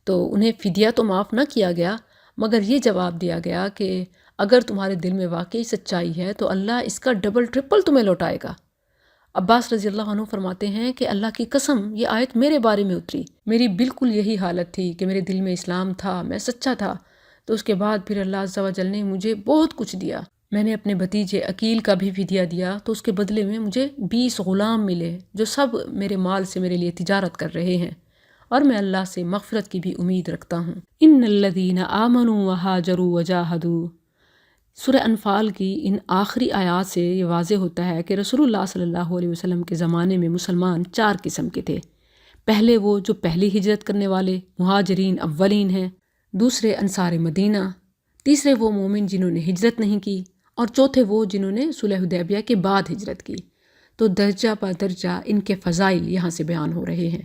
تو انہیں فدیہ تو معاف نہ کیا گیا، مگر یہ جواب دیا گیا کہ اگر تمہارے دل میں واقعی سچائی ہے تو اللہ اس کا ڈبل ٹرپل تمہیں لوٹائے گا۔ عباس رضی اللہ عنہ فرماتے ہیں کہ اللہ کی قسم یہ آیت میرے بارے میں اتری، میری بالکل یہی حالت تھی کہ میرے دل میں اسلام تھا، میں سچا تھا، تو اس کے بعد پھر اللہ عز و جل نے مجھے بہت کچھ دیا۔ میں نے اپنے بھتیجے عقیل کا بھی فدیہ دیا تو اس کے بدلے میں مجھے 20 غلام ملے جو سب میرے مال سے میرے لیے تجارت کر رہے ہیں، اور میں اللہ سے مغفرت کی بھی امید رکھتا ہوں۔ ان الذین آمنوا وہاجروا وجاہدوا، سورہ انفال کی ان آخری آیات سے یہ واضح ہوتا ہے کہ رسول اللہ صلی اللہ علیہ وسلم کے زمانے میں مسلمان 4 قسم کے تھے۔ پہلے وہ جو پہلی ہجرت کرنے والے مہاجرین اولین ہیں، دوسرے انصار مدینہ، تیسرے وہ مومن جنہوں نے ہجرت نہیں کی، اور چوتھے وہ جنہوں نے صلح حدیبیہ کے بعد ہجرت کی۔ تو درجہ پر درجہ ان کے فضائل یہاں سے بیان ہو رہے ہیں۔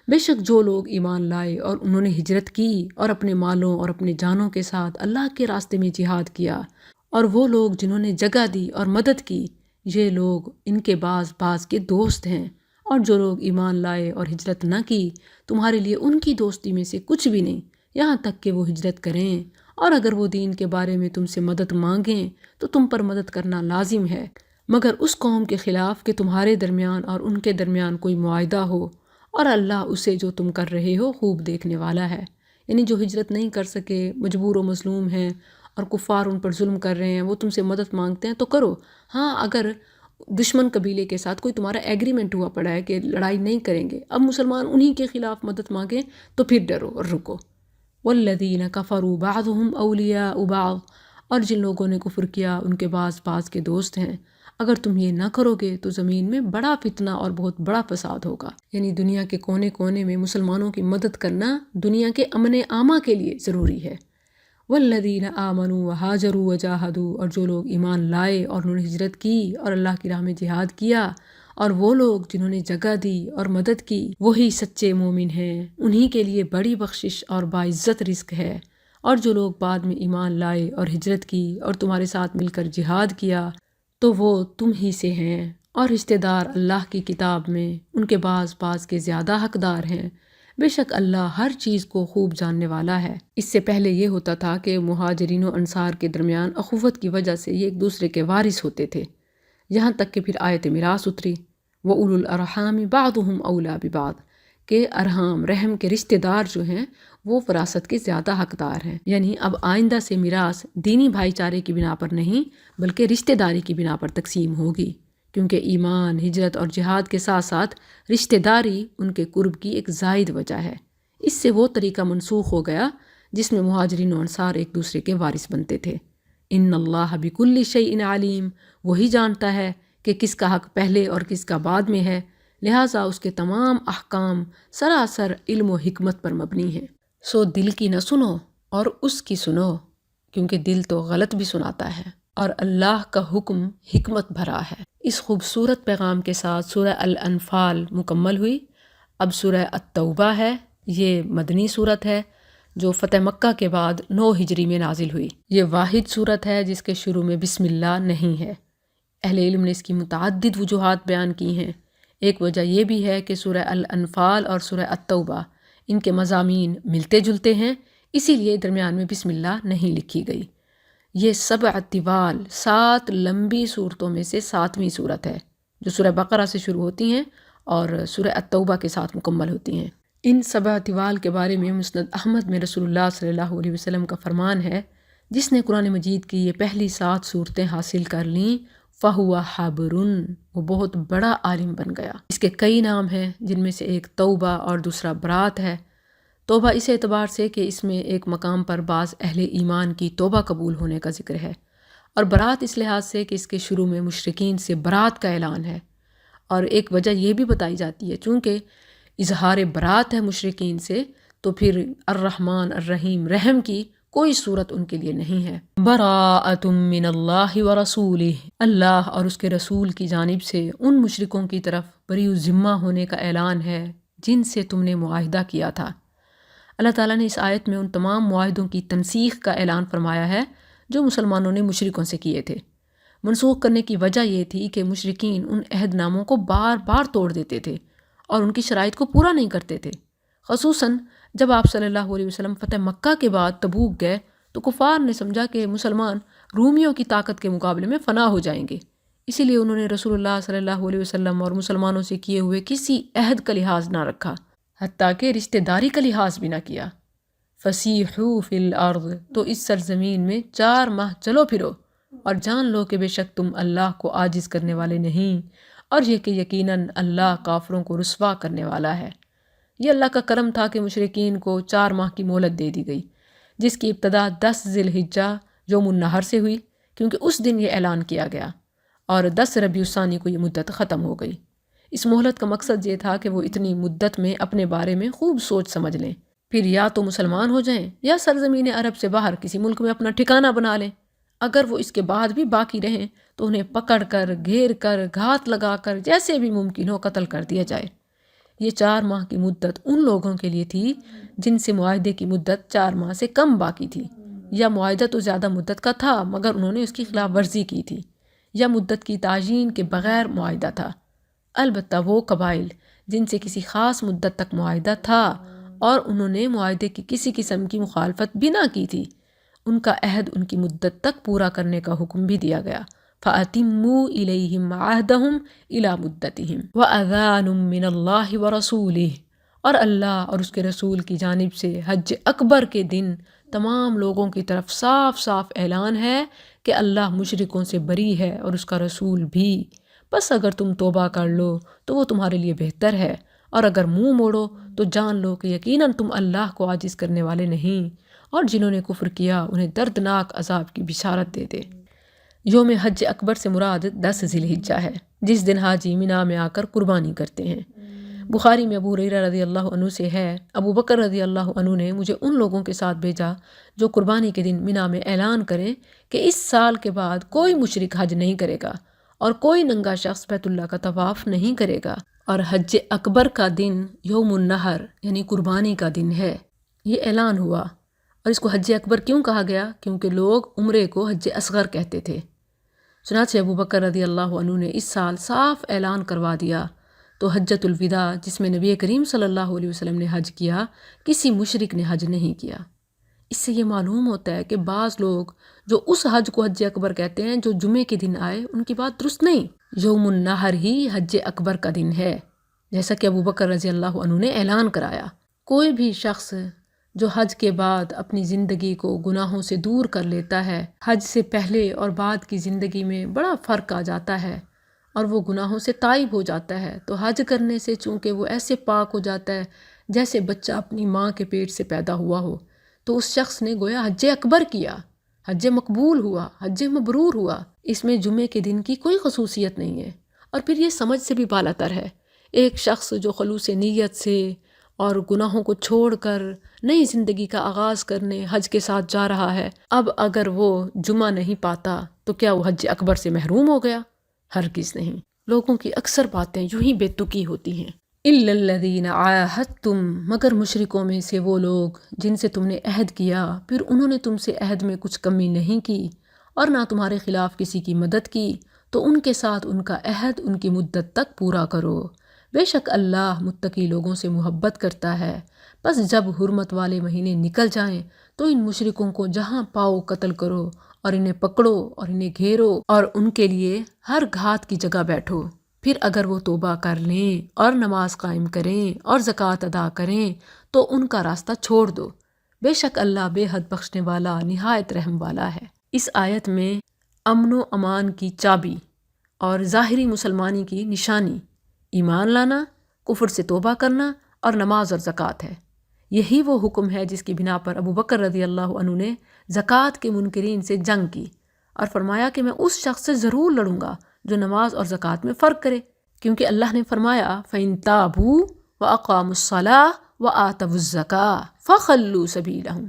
بے شک جو لوگ ایمان لائے اور انہوں نے ہجرت کی اور اپنے مالوں اور اپنے جانوں کے ساتھ اللہ کے راستے میں جہاد کیا، اور وہ لوگ جنہوں نے جگہ دی اور مدد کی، یہ لوگ ان کے بعض کے دوست ہیں۔ اور جو لوگ ایمان لائے اور ہجرت نہ کی، تمہارے لیے ان کی دوستی میں سے کچھ بھی نہیں یہاں تک کہ وہ ہجرت کریں، اور اگر وہ دین کے بارے میں تم سے مدد مانگیں تو تم پر مدد کرنا لازم ہے، مگر اس قوم کے خلاف کہ تمہارے درمیان اور ان کے درمیان کوئی معاہدہ ہو، اور اللہ اسے جو تم کر رہے ہو خوب دیکھنے والا ہے۔ یعنی جو ہجرت نہیں کر سکے، مجبور و مظلوم ہیں اور کفار ان پر ظلم کر رہے ہیں، وہ تم سے مدد مانگتے ہیں تو کرو۔ ہاں اگر دشمن قبیلے کے ساتھ کوئی تمہارا ایگریمنٹ ہوا پڑا ہے کہ لڑائی نہیں کریں گے، اب مسلمان انہی کے خلاف مدد مانگیں تو پھر ڈرو اور رکو۔ والذین کفروا بعضهم اولیاء بعض، اور جن لوگوں نے کفر کیا ان کے بعض کے دوست ہیں۔ اگر تم یہ نہ کرو گے تو زمین میں بڑا فتنہ اور بہت بڑا فساد ہوگا۔ یعنی دنیا کے کونے کونے میں مسلمانوں کی مدد کرنا دنیا کے امن عامہ کے لیے ضروری ہے۔ والذین آمنوا وہاجروا وجاہدوا، اور جو لوگ ایمان لائے اور انہوں نے ہجرت کی اور اللہ کی راہ میں جہاد کیا، اور وہ لوگ جنہوں نے جگہ دی اور مدد کی، وہی سچے مومن ہیں، انہی کے لیے بڑی بخشش اور باعزت رزق ہے، اور جو لوگ بعد میں ایمان لائے اور ہجرت کی اور تمہارے ساتھ مل کر جہاد کیا تو وہ تم ہی سے ہیں، اور رشتہ دار اللہ کی کتاب میں ان کے بعض کے زیادہ حقدار ہیں، بے شک اللہ ہر چیز کو خوب جاننے والا ہے۔ اس سے پہلے یہ ہوتا تھا کہ مہاجرین و انصار کے درمیان اخوت کی وجہ سے یہ ایک دوسرے کے وارث ہوتے تھے، یہاں تک کہ پھر آیت میراث اتری، وَأُولُو الْأَرْحَامِ بَعْضُهُمْ أَوْلَىٰ بِبَعْضٍ، کہ ارحام رحم کے رشتہ دار جو ہیں وہ وراثت کے زیادہ حقدار ہیں۔ یعنی اب آئندہ سے میراث دینی بھائی چارے کی بنا پر نہیں بلکہ رشتہ داری کی بنا پر تقسیم ہوگی، کیونکہ ایمان، ہجرت اور جہاد کے ساتھ ساتھ رشتہ داری ان کے قرب کی ایک زائد وجہ ہے۔ اس سے وہ طریقہ منسوخ ہو گیا جس میں مہاجرین و انصار ایک دوسرے کے وارث بنتے تھے۔ ان اللہ بکل شیء علیم، وہی جانتا ہے کہ کس کا حق پہلے اور کس کا بعد میں ہے، لہٰذا اس کے تمام احکام سراسر علم و حکمت پر مبنی ہیں۔ سو دل کی نہ سنو اور اس کی سنو، کیونکہ دل تو غلط بھی سناتا ہے، اور اللہ کا حکم حکمت بھرا ہے۔ اس خوبصورت پیغام کے ساتھ سورہ الانفال مکمل ہوئی۔ اب سورہ التوبہ ہے، یہ مدنی صورت ہے جو فتح مکہ کے بعد 9 ہجری میں نازل ہوئی۔ یہ واحد صورت ہے جس کے شروع میں بسم اللہ نہیں ہے۔ اہل علم نے اس کی متعدد وجوہات بیان کی ہیں۔ ایک وجہ یہ بھی ہے کہ سورہ الانفال اور سورہ التوبہ ان کے مضامین ملتے جلتے ہیں، اسی لیے درمیان میں بسم اللہ نہیں لکھی گئی۔ یہ 7 طوال 7 لمبی صورتوں میں سے 7ویں صورت ہے جو سورہ بقرہ سے شروع ہوتی ہیں اور سورہ التوبہ کے ساتھ مکمل ہوتی ہیں۔ ان 7 طوال کے بارے میں مسند احمد میں رسول اللہ صلی اللہ علیہ وسلم کا فرمان ہے، جس نے قرآن مجید کی یہ پہلی 7 صورتیں حاصل کر لیں فَهُوَ حَبْرٌ، وہ بہت بڑا عالم بن گیا۔ اس کے کئی نام ہیں جن میں سے ایک توبہ اور دوسرا برات ہے۔ توبہ اس اعتبار سے کہ اس میں ایک مقام پر بعض اہل ایمان کی توبہ قبول ہونے کا ذکر ہے، اور برات اس لحاظ سے کہ اس کے شروع میں مشرکین سے برات کا اعلان ہے، اور ایک وجہ یہ بھی بتائی جاتی ہے چونکہ اظہار برات ہے مشرکین سے، تو پھر الرحمن الرحیم رحم کی کوئی صورت ان کے لیے نہیں ہے۔ براءۃ من اللہ ورسولہ، اللہ اور اس کے رسول کی جانب سے ان مشرکوں کی طرف بری ذمہ ہونے کا اعلان ہے جن سے تم نے معاہدہ کیا تھا۔ اللہ تعالیٰ نے اس آیت میں ان تمام معاہدوں کی تنسیخ کا اعلان فرمایا ہے جو مسلمانوں نے مشرکوں سے کیے تھے۔ منسوخ کرنے کی وجہ یہ تھی کہ مشرکین ان عہد ناموں کو بار بار توڑ دیتے تھے اور ان کی شرائط کو پورا نہیں کرتے تھے۔ خصوصاً جب آپ صلی اللہ علیہ وسلم فتح مکہ کے بعد تبوک گئے تو کفار نے سمجھا کہ مسلمان رومیوں کی طاقت کے مقابلے میں فنا ہو جائیں گے، اسی لیے انہوں نے رسول اللہ صلی اللہ علیہ وسلم اور مسلمانوں سے کیے ہوئے کسی عہد کا لحاظ نہ رکھا، حتیٰ کہ رشتہ داری کا لحاظ بھی نہ کیا۔ فَسِیحُوا فِی الْأَرْضِ، تو اس سرزمین میں 4 ماہ چلو پھرو اور جان لو کہ بے شک تم اللہ کو عاجز کرنے والے نہیں، اور یہ کہ یقیناً اللہ کافروں کو رسوا کرنے والا ہے۔ یہ اللہ کا کرم تھا کہ مشرکین کو 4 ماہ کی مہلت دے دی گئی، جس کی ابتدا 10 ذی الحجہ یوم النحر سے ہوئی، کیونکہ اس دن یہ اعلان کیا گیا، اور 10 ربیع الثانی کو یہ مدت ختم ہو گئی۔ اس مہلت کا مقصد یہ تھا کہ وہ اتنی مدت میں اپنے بارے میں خوب سوچ سمجھ لیں، پھر یا تو مسلمان ہو جائیں یا سرزمین عرب سے باہر کسی ملک میں اپنا ٹھکانہ بنا لیں۔ اگر وہ اس کے بعد بھی باقی رہیں تو انہیں پکڑ کر، گھیر کر، گھات لگا کر جیسے بھی ممکن ہو قتل کر دیا جائے۔ یہ 4 ماہ کی مدت ان لوگوں کے لیے تھی جن سے معاہدے کی مدت 4 ماہ سے کم باقی تھی، یا معاہدہ تو زیادہ مدت کا تھا مگر انہوں نے اس کی خلاف ورزی کی تھی، یا مدت کی تعیین کے بغیر معاہدہ تھا۔ البتہ وہ قبائل جن سے کسی خاص مدت تک معاہدہ تھا اور انہوں نے معاہدے کی کسی قسم کی مخالفت بھی نہ کی تھی، ان کا عہد ان کی مدت تک پورا کرنے کا حکم بھی دیا گیا۔ فَأَتِمُّوا إِلَيْهِمْ عَهْدَهُمْ إِلَى مُدَّتِهِمْ وَأَذَانٌ مِّنَ اللَّهِ وَرَسُولِهِ، اور اللہ اور اس کے رسول کی جانب سے حج اکبر کے دن تمام لوگوں کی طرف صاف صاف اعلان ہے کہ اللہ مشرکوں سے بری ہے اور اس کا رسول بھی، بس اگر تم توبہ کر لو تو وہ تمہارے لیے بہتر ہے، اور اگر منہ موڑو تو جان لو کہ یقیناً تم اللہ کو عاجز کرنے والے نہیں، اور جنہوں نے کفر کیا انہیں دردناک عذاب کی بشارت دے دے۔ یوم حج اکبر سے مراد 10 ذی الحجہ ہے، جس دن حاجی مینا میں آ کر قربانی کرتے ہیں۔ بخاری میں ابو ہریرہ رضی اللہ عنہ سے ہے، ابو بکر رضی اللہ عنہ نے مجھے ان لوگوں کے ساتھ بھیجا جو قربانی کے دن مینا میں اعلان کریں کہ اس سال کے بعد کوئی مشرک حج نہیں کرے گا اور کوئی ننگا شخص بیت اللہ کا طواف نہیں کرے گا، اور حج اکبر کا دن یوم النحر یعنی قربانی کا دن ہے۔ یہ اعلان ہوا اور اس کو حج اکبر کیوں کہا گیا؟ کیونکہ لوگ عمرے کو حج اصغر کہتے تھے۔ چنانچہ ابو بکر رضی اللہ عنہ نے اس سال صاف اعلان کروا دیا تو حجۃ الوداع، جس میں نبی کریم صلی اللہ علیہ وسلم نے حج کیا، کسی مشرک نے حج نہیں کیا۔ اس سے یہ معلوم ہوتا ہے کہ بعض لوگ جو اس حج کو حج اکبر کہتے ہیں جو جمعے کے دن آئے، ان کی بات درست نہیں۔ یوم النحر ہی حج اکبر کا دن ہے، جیسا کہ ابو بکر رضی اللہ عنہ نے اعلان کرایا۔ کوئی بھی شخص جو حج کے بعد اپنی زندگی کو گناہوں سے دور کر لیتا ہے، حج سے پہلے اور بعد کی زندگی میں بڑا فرق آ جاتا ہے اور وہ گناہوں سے تائب ہو جاتا ہے، تو حج کرنے سے چونکہ وہ ایسے پاک ہو جاتا ہے جیسے بچہ اپنی ماں کے پیٹ سے پیدا ہوا ہو، تو اس شخص نے گویا حج اکبر کیا، حج مقبول ہوا، حج مبرور ہوا۔ اس میں جمعے کے دن کی کوئی خصوصیت نہیں ہے، اور پھر یہ سمجھ سے بھی بالاتر ہے۔ ایک شخص جو خلوص نیت سے اور گناہوں کو چھوڑ کر نئی زندگی کا آغاز کرنے حج کے ساتھ جا رہا ہے، اب اگر وہ جمعہ نہیں پاتا تو کیا وہ حج اکبر سے محروم ہو گیا؟ ہرگز نہیں۔ لوگوں کی اکثر باتیں یوں ہی بے تکی ہوتی ہیں۔ اِلَّا الَّذِينَ عَاهَدتُّم، مگر مشرکوں میں سے وہ لوگ جن سے تم نے عہد کیا، پھر انہوں نے تم سے عہد میں کچھ کمی نہیں کی اور نہ تمہارے خلاف کسی کی مدد کی، تو ان کے ساتھ ان کا عہد ان کی مدت تک پورا کرو۔ بے شک اللہ متقی لوگوں سے محبت کرتا ہے۔ بس جب حرمت والے مہینے نکل جائیں تو ان مشرکوں کو جہاں پاؤ قتل کرو اور انہیں پکڑو اور انہیں گھیرو اور ان کے لیے ہر گھات کی جگہ بیٹھو۔ پھر اگر وہ توبہ کر لیں اور نماز قائم کریں اور زکوٰۃ ادا کریں تو ان کا راستہ چھوڑ دو۔ بے شک اللہ بے حد بخشنے والا نہایت رحم والا ہے۔ اس آیت میں امن و امان کی چابی اور ظاہری مسلمانی کی نشانی ایمان لانا، کفر سے توبہ کرنا اور نماز اور زکوٰۃ ہے۔ یہی وہ حکم ہے جس کی بنا پر ابو بکر رضی اللہ عنہ نے زکوٰۃ کے منکرین سے جنگ کی اور فرمایا کہ میں اس شخص سے ضرور لڑوں گا جو نماز اور زکوٰۃ میں فرق کرے، کیونکہ اللہ نے فرمایا فَإِن تَابُوا وَأَقَامُوا الصَّلَاةَ وَآتَوُا الزَّكَاةَ فَخَلُّوا سَبِيلَهُمْ۔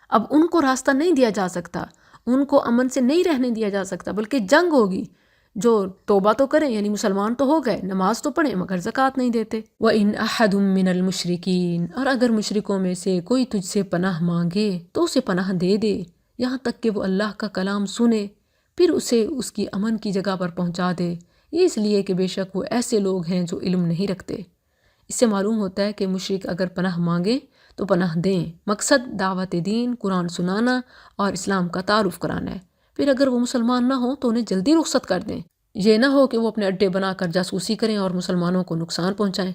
اب ان کو راستہ نہیں دیا جا سکتا، ان کو امن سے نہیں رہنے دیا جا سکتا، بلکہ جنگ ہوگی۔ جو توبہ تو کریں، یعنی مسلمان تو ہو گئے، نماز تو پڑھیں مگر زکوٰۃ نہیں دیتے۔ وَإِنْ أَحَدٌ مِّنَ الْمُشْرِكِينَ، اور اگر مشرکوں میں سے کوئی تجھ سے پناہ مانگے تو اسے پناہ دے دے، یہاں تک کہ وہ اللہ کا کلام سنے، پھر اسے اس کی امن کی جگہ پر پہنچا دے، یہ اس لیے کہ بے شک وہ ایسے لوگ ہیں جو علم نہیں رکھتے۔ اس سے معلوم ہوتا ہے کہ مشرک اگر پناہ مانگے تو پناہ دیں، مقصد دعوت دین، قرآن سنانا اور اسلام کا تعارف کرانا ہے۔ پھر اگر وہ مسلمان نہ ہوں تو انہیں جلدی رخصت کر دیں، یہ نہ ہو کہ وہ اپنے اڈے بنا کر جاسوسی کریں اور مسلمانوں کو نقصان پہنچائیں۔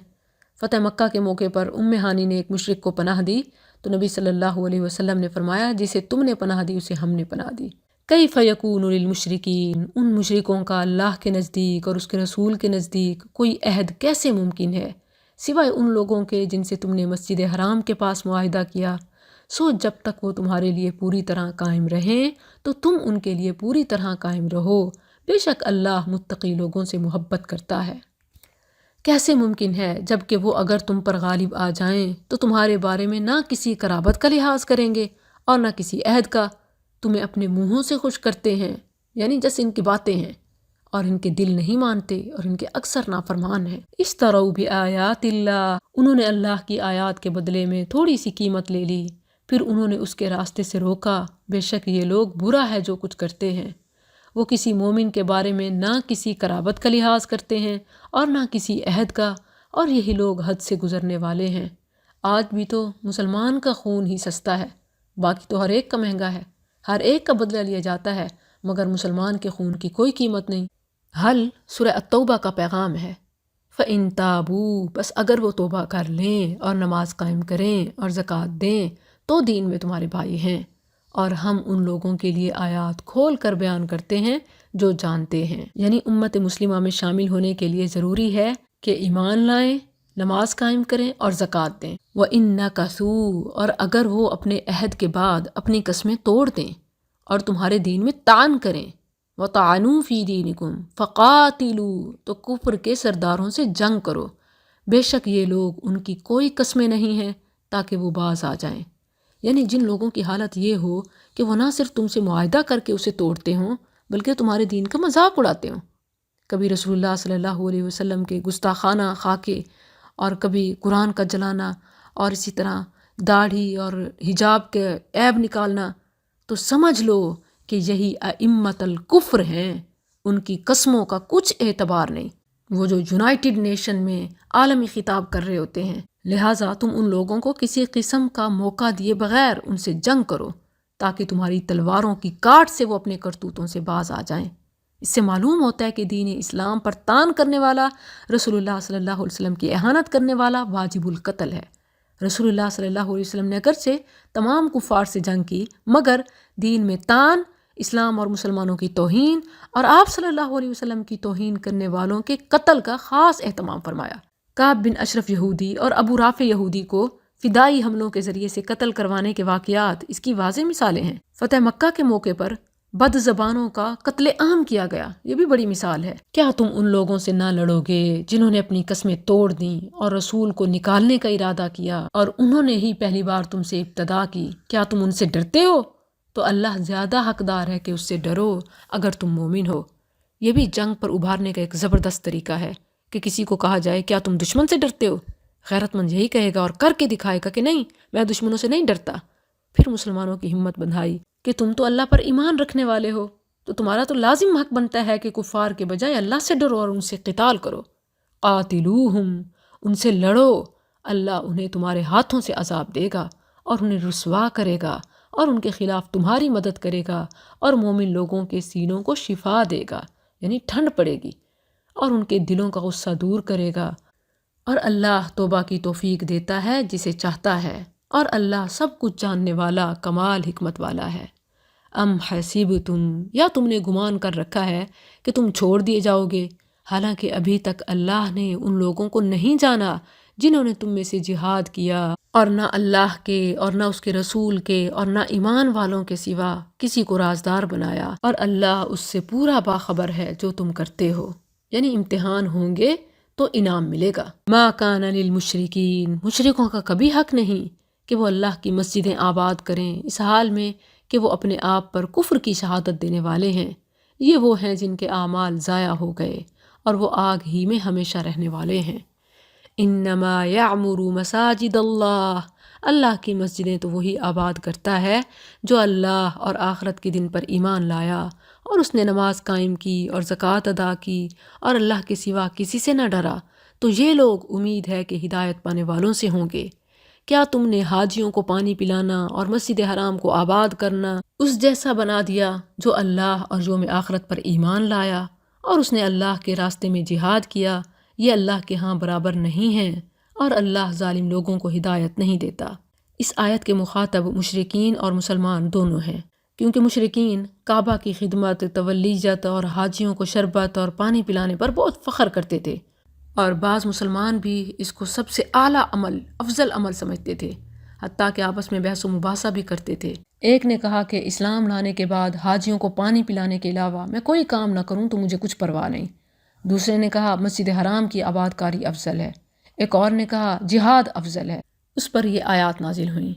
فتح مکہ کے موقع پر ہانی نے ایک مشرک کو پناہ دی تو نبی صلی اللہ علیہ وسلم نے فرمایا جسے تم نے پناہ دی اسے ہم نے پناہ دی۔ کیف یکون للمشرکین، ان مشرکوں کا اللہ کے نزدیک اور اس کے رسول کے نزدیک کوئی عہد کیسے ممکن ہے سوائے ان لوگوں کے جن سے تم نے مسجد حرام کے پاس معاہدہ کیا، سو جب تک وہ تمہارے لیے پوری طرح قائم رہیں تو تم ان کے لیے پوری طرح قائم رہو، بے شک اللہ متقی لوگوں سے محبت کرتا ہے۔ کیسے ممکن ہے جبکہ وہ اگر تم پر غالب آ جائیں تو تمہارے بارے میں نہ کسی قرابت کا لحاظ کریں گے اور نہ کسی عہد کا، تمہیں اپنے منہوں سے خوش کرتے ہیں، یعنی جیسے ان کی باتیں ہیں، اور ان کے دل نہیں مانتے اور ان کے اکثر نافرمان ہیں۔ اشتروا بآیات اللہ، انہوں نے اللہ کی آیات کے بدلے میں تھوڑی سی قیمت لے لی، پھر انہوں نے اس کے راستے سے روکا، بے شک یہ لوگ برا ہے جو کچھ کرتے ہیں۔ وہ کسی مومن کے بارے میں نہ کسی قرابت کا لحاظ کرتے ہیں اور نہ کسی عہد کا، اور یہی لوگ حد سے گزرنے والے ہیں۔ آج بھی تو مسلمان کا خون ہی سستا ہے، باقی تو ہر ایک کا مہنگا ہے، ہر ایک کا بدلہ لیا جاتا ہے، مگر مسلمان کے خون کی کوئی قیمت نہیں۔ حل سورہ التوبہ کا پیغام ہے۔ فَإِن تَابُوا، بس اگر وہ توبہ کر لیں اور نماز قائم کریں اور زکوٰۃ دیں تو دین میں تمہارے بھائی ہیں، اور ہم ان لوگوں کے لیے آیات کھول کر بیان کرتے ہیں جو جانتے ہیں۔ یعنی امت مسلمہ میں شامل ہونے کے لیے ضروری ہے کہ ایمان لائیں، نماز قائم کریں اور زکوٰۃ دیں۔ وَإِن نَكَثُوا، اور اگر وہ اپنے عہد کے بعد اپنی قسمیں توڑ دیں اور تمہارے دین میں طعن کریں، وَطَعَنُوا فِي دِينِكُمْ فَقَاتِلُوا، تو کفر کے سرداروں سے جنگ کرو، بے شک یہ لوگ ان کی کوئی قسمیں نہیں ہیں تاکہ وہ باز آ جائیں۔ یعنی جن لوگوں کی حالت یہ ہو کہ وہ نہ صرف تم سے معاہدہ کر کے اسے توڑتے ہوں بلکہ تمہارے دین کا مذاق اڑاتے ہوں، کبھی رسول اللہ صلی اللہ علیہ وسلم کے گستاخانہ خاکے اور کبھی قرآن کا جلانا، اور اسی طرح داڑھی اور حجاب کے عیب نکالنا، تو سمجھ لو کہ یہی ائمۃ الکفر ہیں، ان کی قسموں کا کچھ اعتبار نہیں، وہ جو یونائٹڈ نیشن میں عالمی خطاب کر رہے ہوتے ہیں۔ لہٰذا تم ان لوگوں کو کسی قسم کا موقع دیے بغیر ان سے جنگ کرو تاکہ تمہاری تلواروں کی کاٹ سے وہ اپنے کرتوتوں سے باز آ جائیں۔ اس سے معلوم ہوتا ہے کہ دین اسلام پر تان کرنے والا، رسول اللہ صلی اللہ علیہ وسلم کی اہانت کرنے والا واجب القتل ہے۔ رسول اللہ صلی اللہ علیہ وسلم نے اگرچہ تمام کفار سے جنگ کی، مگر دین میں تان، اسلام اور مسلمانوں کی توہین اور آپ صلی اللہ علیہ وسلم کی توہین کرنے والوں کے قتل کا خاص اہتمام فرمایا۔ کعب بن اشرف یہودی اور ابو رافع یہودی کو فدائی حملوں کے ذریعے سے قتل کروانے کے واقعات اس کی واضح مثالیں ہیں۔ فتح مکہ کے موقع پر بد زبانوں کا قتل عام کیا گیا، یہ بھی بڑی مثال ہے۔ کیا تم ان لوگوں سے نہ لڑو گے جنہوں نے اپنی قسمیں توڑ دیں اور رسول کو نکالنے کا ارادہ کیا اور انہوں نے ہی پہلی بار تم سے ابتدا کی؟ کیا تم ان سے ڈرتے ہو؟ تو اللہ زیادہ حقدار ہے کہ اس سے ڈرو اگر تم مومن ہو۔ یہ بھی جنگ پر ابھارنے کا ایک زبردست طریقہ ہے کہ کسی کو کہا جائے کیا تم دشمن سے ڈرتے ہو؟ غیرت مند یہی کہے گا اور کر کے دکھائے گا کہ نہیں، میں دشمنوں سے نہیں ڈرتا۔ پھر مسلمانوں کی ہمت بندھائی کہ تم تو اللہ پر ایمان رکھنے والے ہو، تو تمہارا تو لازم حق بنتا ہے کہ کفار کے بجائے اللہ سے ڈرو اور ان سے قتال کرو۔ قاتلوہم، ان سے لڑو، اللہ انہیں تمہارے ہاتھوں سے عذاب دے گا اور انہیں رسوا کرے گا اور ان کے خلاف تمہاری مدد کرے گا اور مومن لوگوں کے سینوں کو شفا دے گا، یعنی ٹھنڈ پڑے گی، اور ان کے دلوں کا غصہ دور کرے گا۔ اور اللہ توبہ کی توفیق دیتا ہے جسے چاہتا ہے، اور اللہ سب کچھ جاننے والا کمال حکمت والا ہے۔ ام حسبتم، یا تم نے گمان کر رکھا ہے کہ تم چھوڑ دیے جاؤ گے، حالانکہ ابھی تک اللہ نے ان لوگوں کو نہیں جانا جنہوں نے تم میں سے جہاد کیا، اور نہ اللہ کے اور نہ اس کے رسول کے اور نہ ایمان والوں کے سوا کسی کو رازدار بنایا، اور اللہ اس سے پورا باخبر ہے جو تم کرتے ہو۔ یعنی امتحان ہوں گے تو انعام ملے گا۔ ما کان للمشرکین، مشرکوں کا کبھی حق نہیں کہ وہ اللہ کی مسجدیں آباد کریں اس حال میں کہ وہ اپنے آپ پر کفر کی شہادت دینے والے ہیں۔ یہ وہ ہیں جن کے اعمال ضائع ہو گئے اور وہ آگ ہی میں ہمیشہ رہنے والے ہیں۔ انما یعمر مساجد اللہ، اللہ کی مسجدیں تو وہی آباد کرتا ہے جو اللہ اور آخرت کے دن پر ایمان لایا اور اس نے نماز قائم کی اور زکوٰۃ ادا کی اور اللہ کے سوا کسی سے نہ ڈرا، تو یہ لوگ امید ہے کہ ہدایت پانے والوں سے ہوں گے۔ کیا تم نے حاجیوں کو پانی پلانا اور مسجد حرام کو آباد کرنا اس جیسا بنا دیا جو اللہ اور یوم آخرت پر ایمان لایا اور اس نے اللہ کے راستے میں جہاد کیا؟ یہ اللہ کے ہاں برابر نہیں ہیں، اور اللہ ظالم لوگوں کو ہدایت نہیں دیتا۔ اس آیت کے مخاطب مشرکین اور مسلمان دونوں ہیں، کیونکہ مشرکین کعبہ کی خدمت، تولیت اور حاجیوں کو شربت اور پانی پلانے پر بہت فخر کرتے تھے، اور بعض مسلمان بھی اس کو سب سے اعلیٰ عمل، افضل عمل سمجھتے تھے، حتیٰ کہ آپس میں بحث و مباحثہ بھی کرتے تھے۔ ایک نے کہا کہ اسلام لانے کے بعد حاجیوں کو پانی پلانے کے علاوہ میں کوئی کام نہ کروں تو مجھے کچھ پرواہ نہیں۔ دوسرے نے کہا مسجد حرام کی آباد کاری افضل ہے۔ ایک اور نے کہا جہاد افضل ہے۔ اس پر یہ آیات نازل ہوئیں،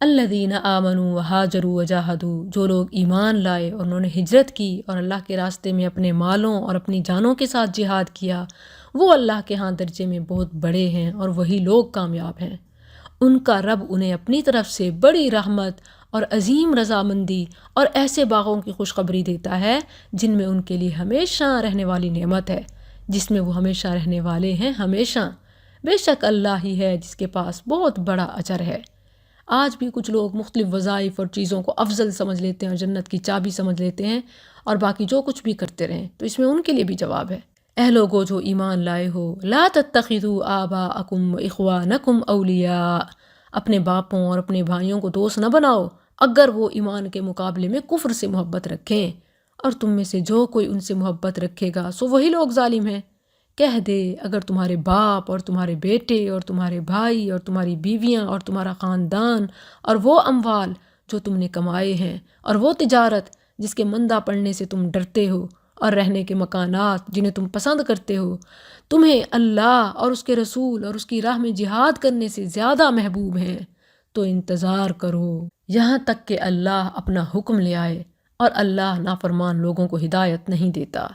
الذین آمنوا وہاجروا وجاہدوا، جو لوگ ایمان لائے اور انہوں نے ہجرت کی اور اللہ کے راستے میں اپنے مالوں اور اپنی جانوں کے ساتھ جہاد کیا، وہ اللہ کے ہاں درجے میں بہت بڑے ہیں اور وہی لوگ کامیاب ہیں۔ ان کا رب انہیں اپنی طرف سے بڑی رحمت اور عظیم رضامندی اور ایسے باغوں کی خوشخبری دیتا ہے جن میں ان کے لیے ہمیشہ رہنے والی نعمت ہے، جس میں وہ ہمیشہ رہنے والے ہیں ہمیشہ۔ بے شک اللہ ہی ہے جس کے پاس بہت بڑا اجر ہے۔ آج بھی کچھ لوگ مختلف وظائف اور چیزوں کو افضل سمجھ لیتے ہیں اور جنت کی چابی سمجھ لیتے ہیں، اور باقی جو کچھ بھی کرتے رہیں، تو اس میں ان کے لیے بھی جواب ہے۔ اے لوگو جو ایمان لائے ہو، لا تتخذوا آباءکم واخوانکم اولیاء، اپنے باپوں اور اپنے بھائیوں کو دوست نہ بناؤ اگر وہ ایمان کے مقابلے میں کفر سے محبت رکھیں، اور تم میں سے جو کوئی ان سے محبت رکھے گا سو وہی لوگ ظالم ہیں۔ کہہ دے اگر تمہارے باپ اور تمہارے بیٹے اور تمہارے بھائی اور تمہاری بیویاں اور تمہارا خاندان اور وہ اموال جو تم نے کمائے ہیں اور وہ تجارت جس کے مندہ پڑنے سے تم ڈرتے ہو اور رہنے کے مکانات جنہیں تم پسند کرتے ہو، تمہیں اللہ اور اس کے رسول اور اس کی راہ میں جہاد کرنے سے زیادہ محبوب ہیں، تو انتظار کرو یہاں تک کہ اللہ اپنا حکم لے آئے، اور اللہ نافرمان لوگوں کو ہدایت نہیں دیتا۔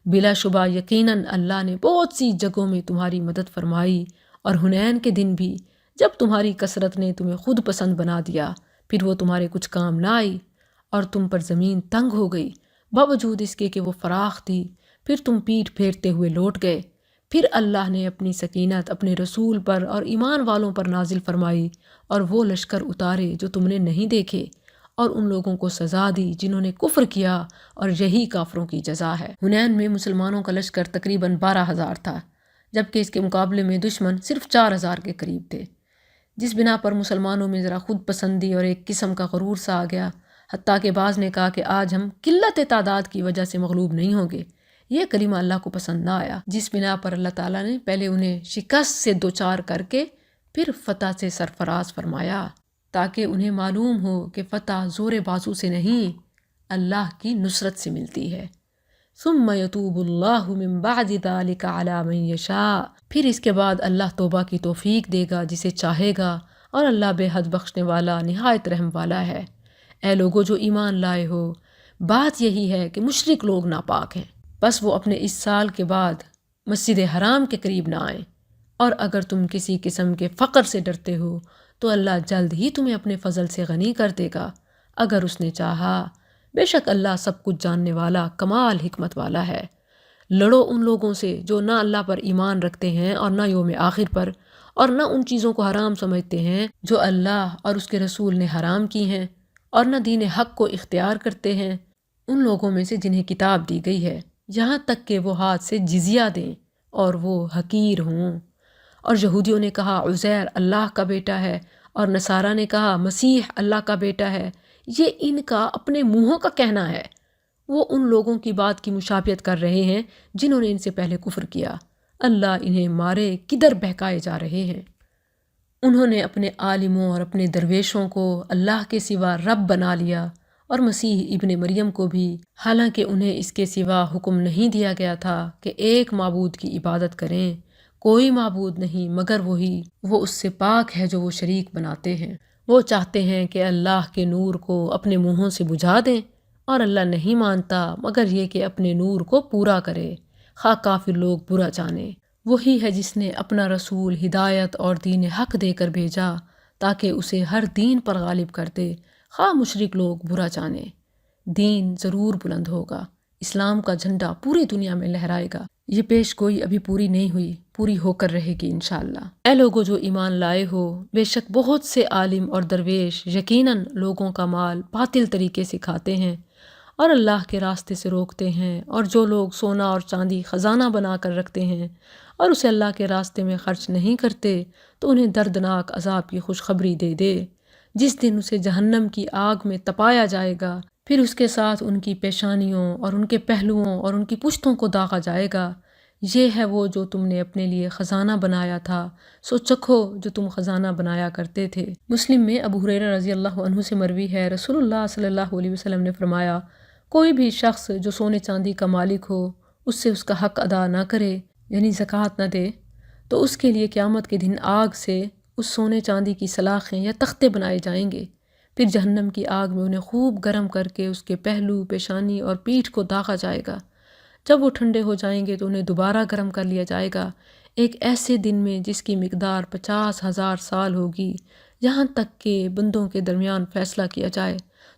بلا شبہ یقیناً اللہ نے بہت سی جگہوں میں تمہاری مدد فرمائی، اور حنین کے دن بھی جب تمہاری کثرت نے تمہیں خود پسند بنا دیا، پھر وہ تمہارے کچھ کام نہ آئی اور تم پر زمین تنگ ہو گئی، باوجود اس کے کہ وہ فراخ تھی، پھر تم پیٹھ پھیرتے ہوئے لوٹ گئے۔ پھر اللہ نے اپنی سکینت اپنے رسول پر اور ایمان والوں پر نازل فرمائی اور وہ لشکر اتارے جو تم نے نہیں دیکھے، اور ان لوگوں کو سزا دی جنہوں نے کفر کیا، اور یہی کافروں کی جزا ہے۔ حنین میں مسلمانوں کا لشکر تقریباً 12,000 تھا، جبکہ اس کے مقابلے میں دشمن صرف 4,000 کے قریب تھے، جس بنا پر مسلمانوں میں ذرا خود پسندی اور ایک قسم کا غرور سا آ گیا، حتیٰ کہ بعض نے کہا کہ آج ہم قلت تعداد کی وجہ سے مغلوب نہیں ہوں گے۔ یہ کلمہ اللہ کو پسند نہ آیا، جس بنا پر اللہ تعالیٰ نے پہلے انہیں شکست سے دوچار کر کے پھر فتح سے سرفراز فرمایا، تاکہ انہیں معلوم ہو کہ فتح زور بازو سے نہیں، اللہ کی نصرت سے ملتی ہے۔ ثم یتوب اللہ من بعد ذلک علی من یشاء، پھر اس کے بعد اللہ توبہ کی توفیق دے گا جسے چاہے گا، اور اللہ بے حد بخشنے والا نہایت رحم والا ہے۔ اے لوگو جو ایمان لائے ہو، بات یہی ہے کہ مشرک لوگ ناپاک ہیں، بس وہ اپنے اس سال کے بعد مسجد حرام کے قریب نہ آئیں، اور اگر تم کسی قسم کے فقر سے ڈرتے ہو تو اللہ جلد ہی تمہیں اپنے فضل سے غنی کر دے گا اگر اس نے چاہا، بے شک اللہ سب کچھ جاننے والا کمال حکمت والا ہے۔ لڑو ان لوگوں سے جو نہ اللہ پر ایمان رکھتے ہیں اور نہ یوم آخر پر، اور نہ ان چیزوں کو حرام سمجھتے ہیں جو اللہ اور اس کے رسول نے حرام کی ہیں، اور نہ دین حق کو اختیار کرتے ہیں ان لوگوں میں سے جنہیں کتاب دی گئی ہے، یہاں تک کہ وہ ہاتھ سے جزیہ دیں اور وہ حقیر ہوں۔ اور یہودیوں نے کہا عزیر اللہ کا بیٹا ہے، اور نصارہ نے کہا مسیح اللہ کا بیٹا ہے۔ یہ ان کا اپنے منہوں کا کہنا ہے، وہ ان لوگوں کی بات کی مشابہت کر رہے ہیں جنہوں نے ان سے پہلے کفر کیا۔ اللہ انہیں مارے کدھر بہکائے جا رہے ہیں۔ انہوں نے اپنے عالموں اور اپنے درویشوں کو اللہ کے سوا رب بنا لیا، اور مسیح ابن مریم کو بھی، حالانکہ انہیں اس کے سوا حکم نہیں دیا گیا تھا کہ ایک معبود کی عبادت کریں، کوئی معبود نہیں مگر وہی، وہ اس سے پاک ہے جو وہ شریک بناتے ہیں۔ وہ چاہتے ہیں کہ اللہ کے نور کو اپنے منہوں سے بجھا دیں، اور اللہ نہیں مانتا مگر یہ کہ اپنے نور کو پورا کرے، خواہ کافر لوگ برا جانیں۔ وہی ہے جس نے اپنا رسول ہدایت اور دین حق دے کر بھیجا تاکہ اسے ہر دین پر غالب کر دے، خواہ مشرک لوگ برا جانیں۔ دین ضرور بلند ہوگا، اسلام کا جھنڈا پوری دنیا میں لہرائے گا۔ یہ پیش گوئی ابھی پوری نہیں ہوئی، پوری ہو کر رہے گی انشاءاللہ۔ اے لوگو جو ایمان لائے ہو، بے شک بہت سے عالم اور درویش یقیناً لوگوں کا مال باطل طریقے سے کھاتے ہیں اور اللہ کے راستے سے روکتے ہیں، اور جو لوگ سونا اور چاندی خزانہ بنا کر رکھتے ہیں اور اسے اللہ کے راستے میں خرچ نہیں کرتے، تو انہیں دردناک عذاب کی خوشخبری دے دے، جس دن اسے جہنم کی آگ میں تپایا جائے گا، پھر اس کے ساتھ ان کی پیشانیوں اور ان کے پہلوؤں اور ان کی پشتوں کو داغا جائے گا۔ یہ ہے وہ جو تم نے اپنے لیے خزانہ بنایا تھا، سو چکھو جو تم خزانہ بنایا کرتے تھے۔ مسلم میں ابو ہریرہ رضی اللہ عنہ سے مروی ہے، رسول اللہ صلی اللہ علیہ وسلم نے فرمایا، کوئی بھی شخص جو سونے چاندی کا مالک ہو اس سے اس کا حق ادا نہ کرے، یعنی زکوٰۃ نہ دے، تو اس کے لیے قیامت کے دن آگ سے اس سونے چاندی کی سلاخیں یا تختے بنائے جائیں گے، پھر جہنم کی آگ میں انہیں خوب گرم کر کے اس کے پہلو، پیشانی اور پیٹھ کو داغا جائے گا۔ جب وہ ٹھنڈے ہو جائیں گے تو انہیں دوبارہ گرم کر لیا جائے گا، ایک ایسے دن میں جس کی مقدار 50,000 سال ہوگی، یہاں تک کہ بندوں کے درمیان فیصلہ کیا جائے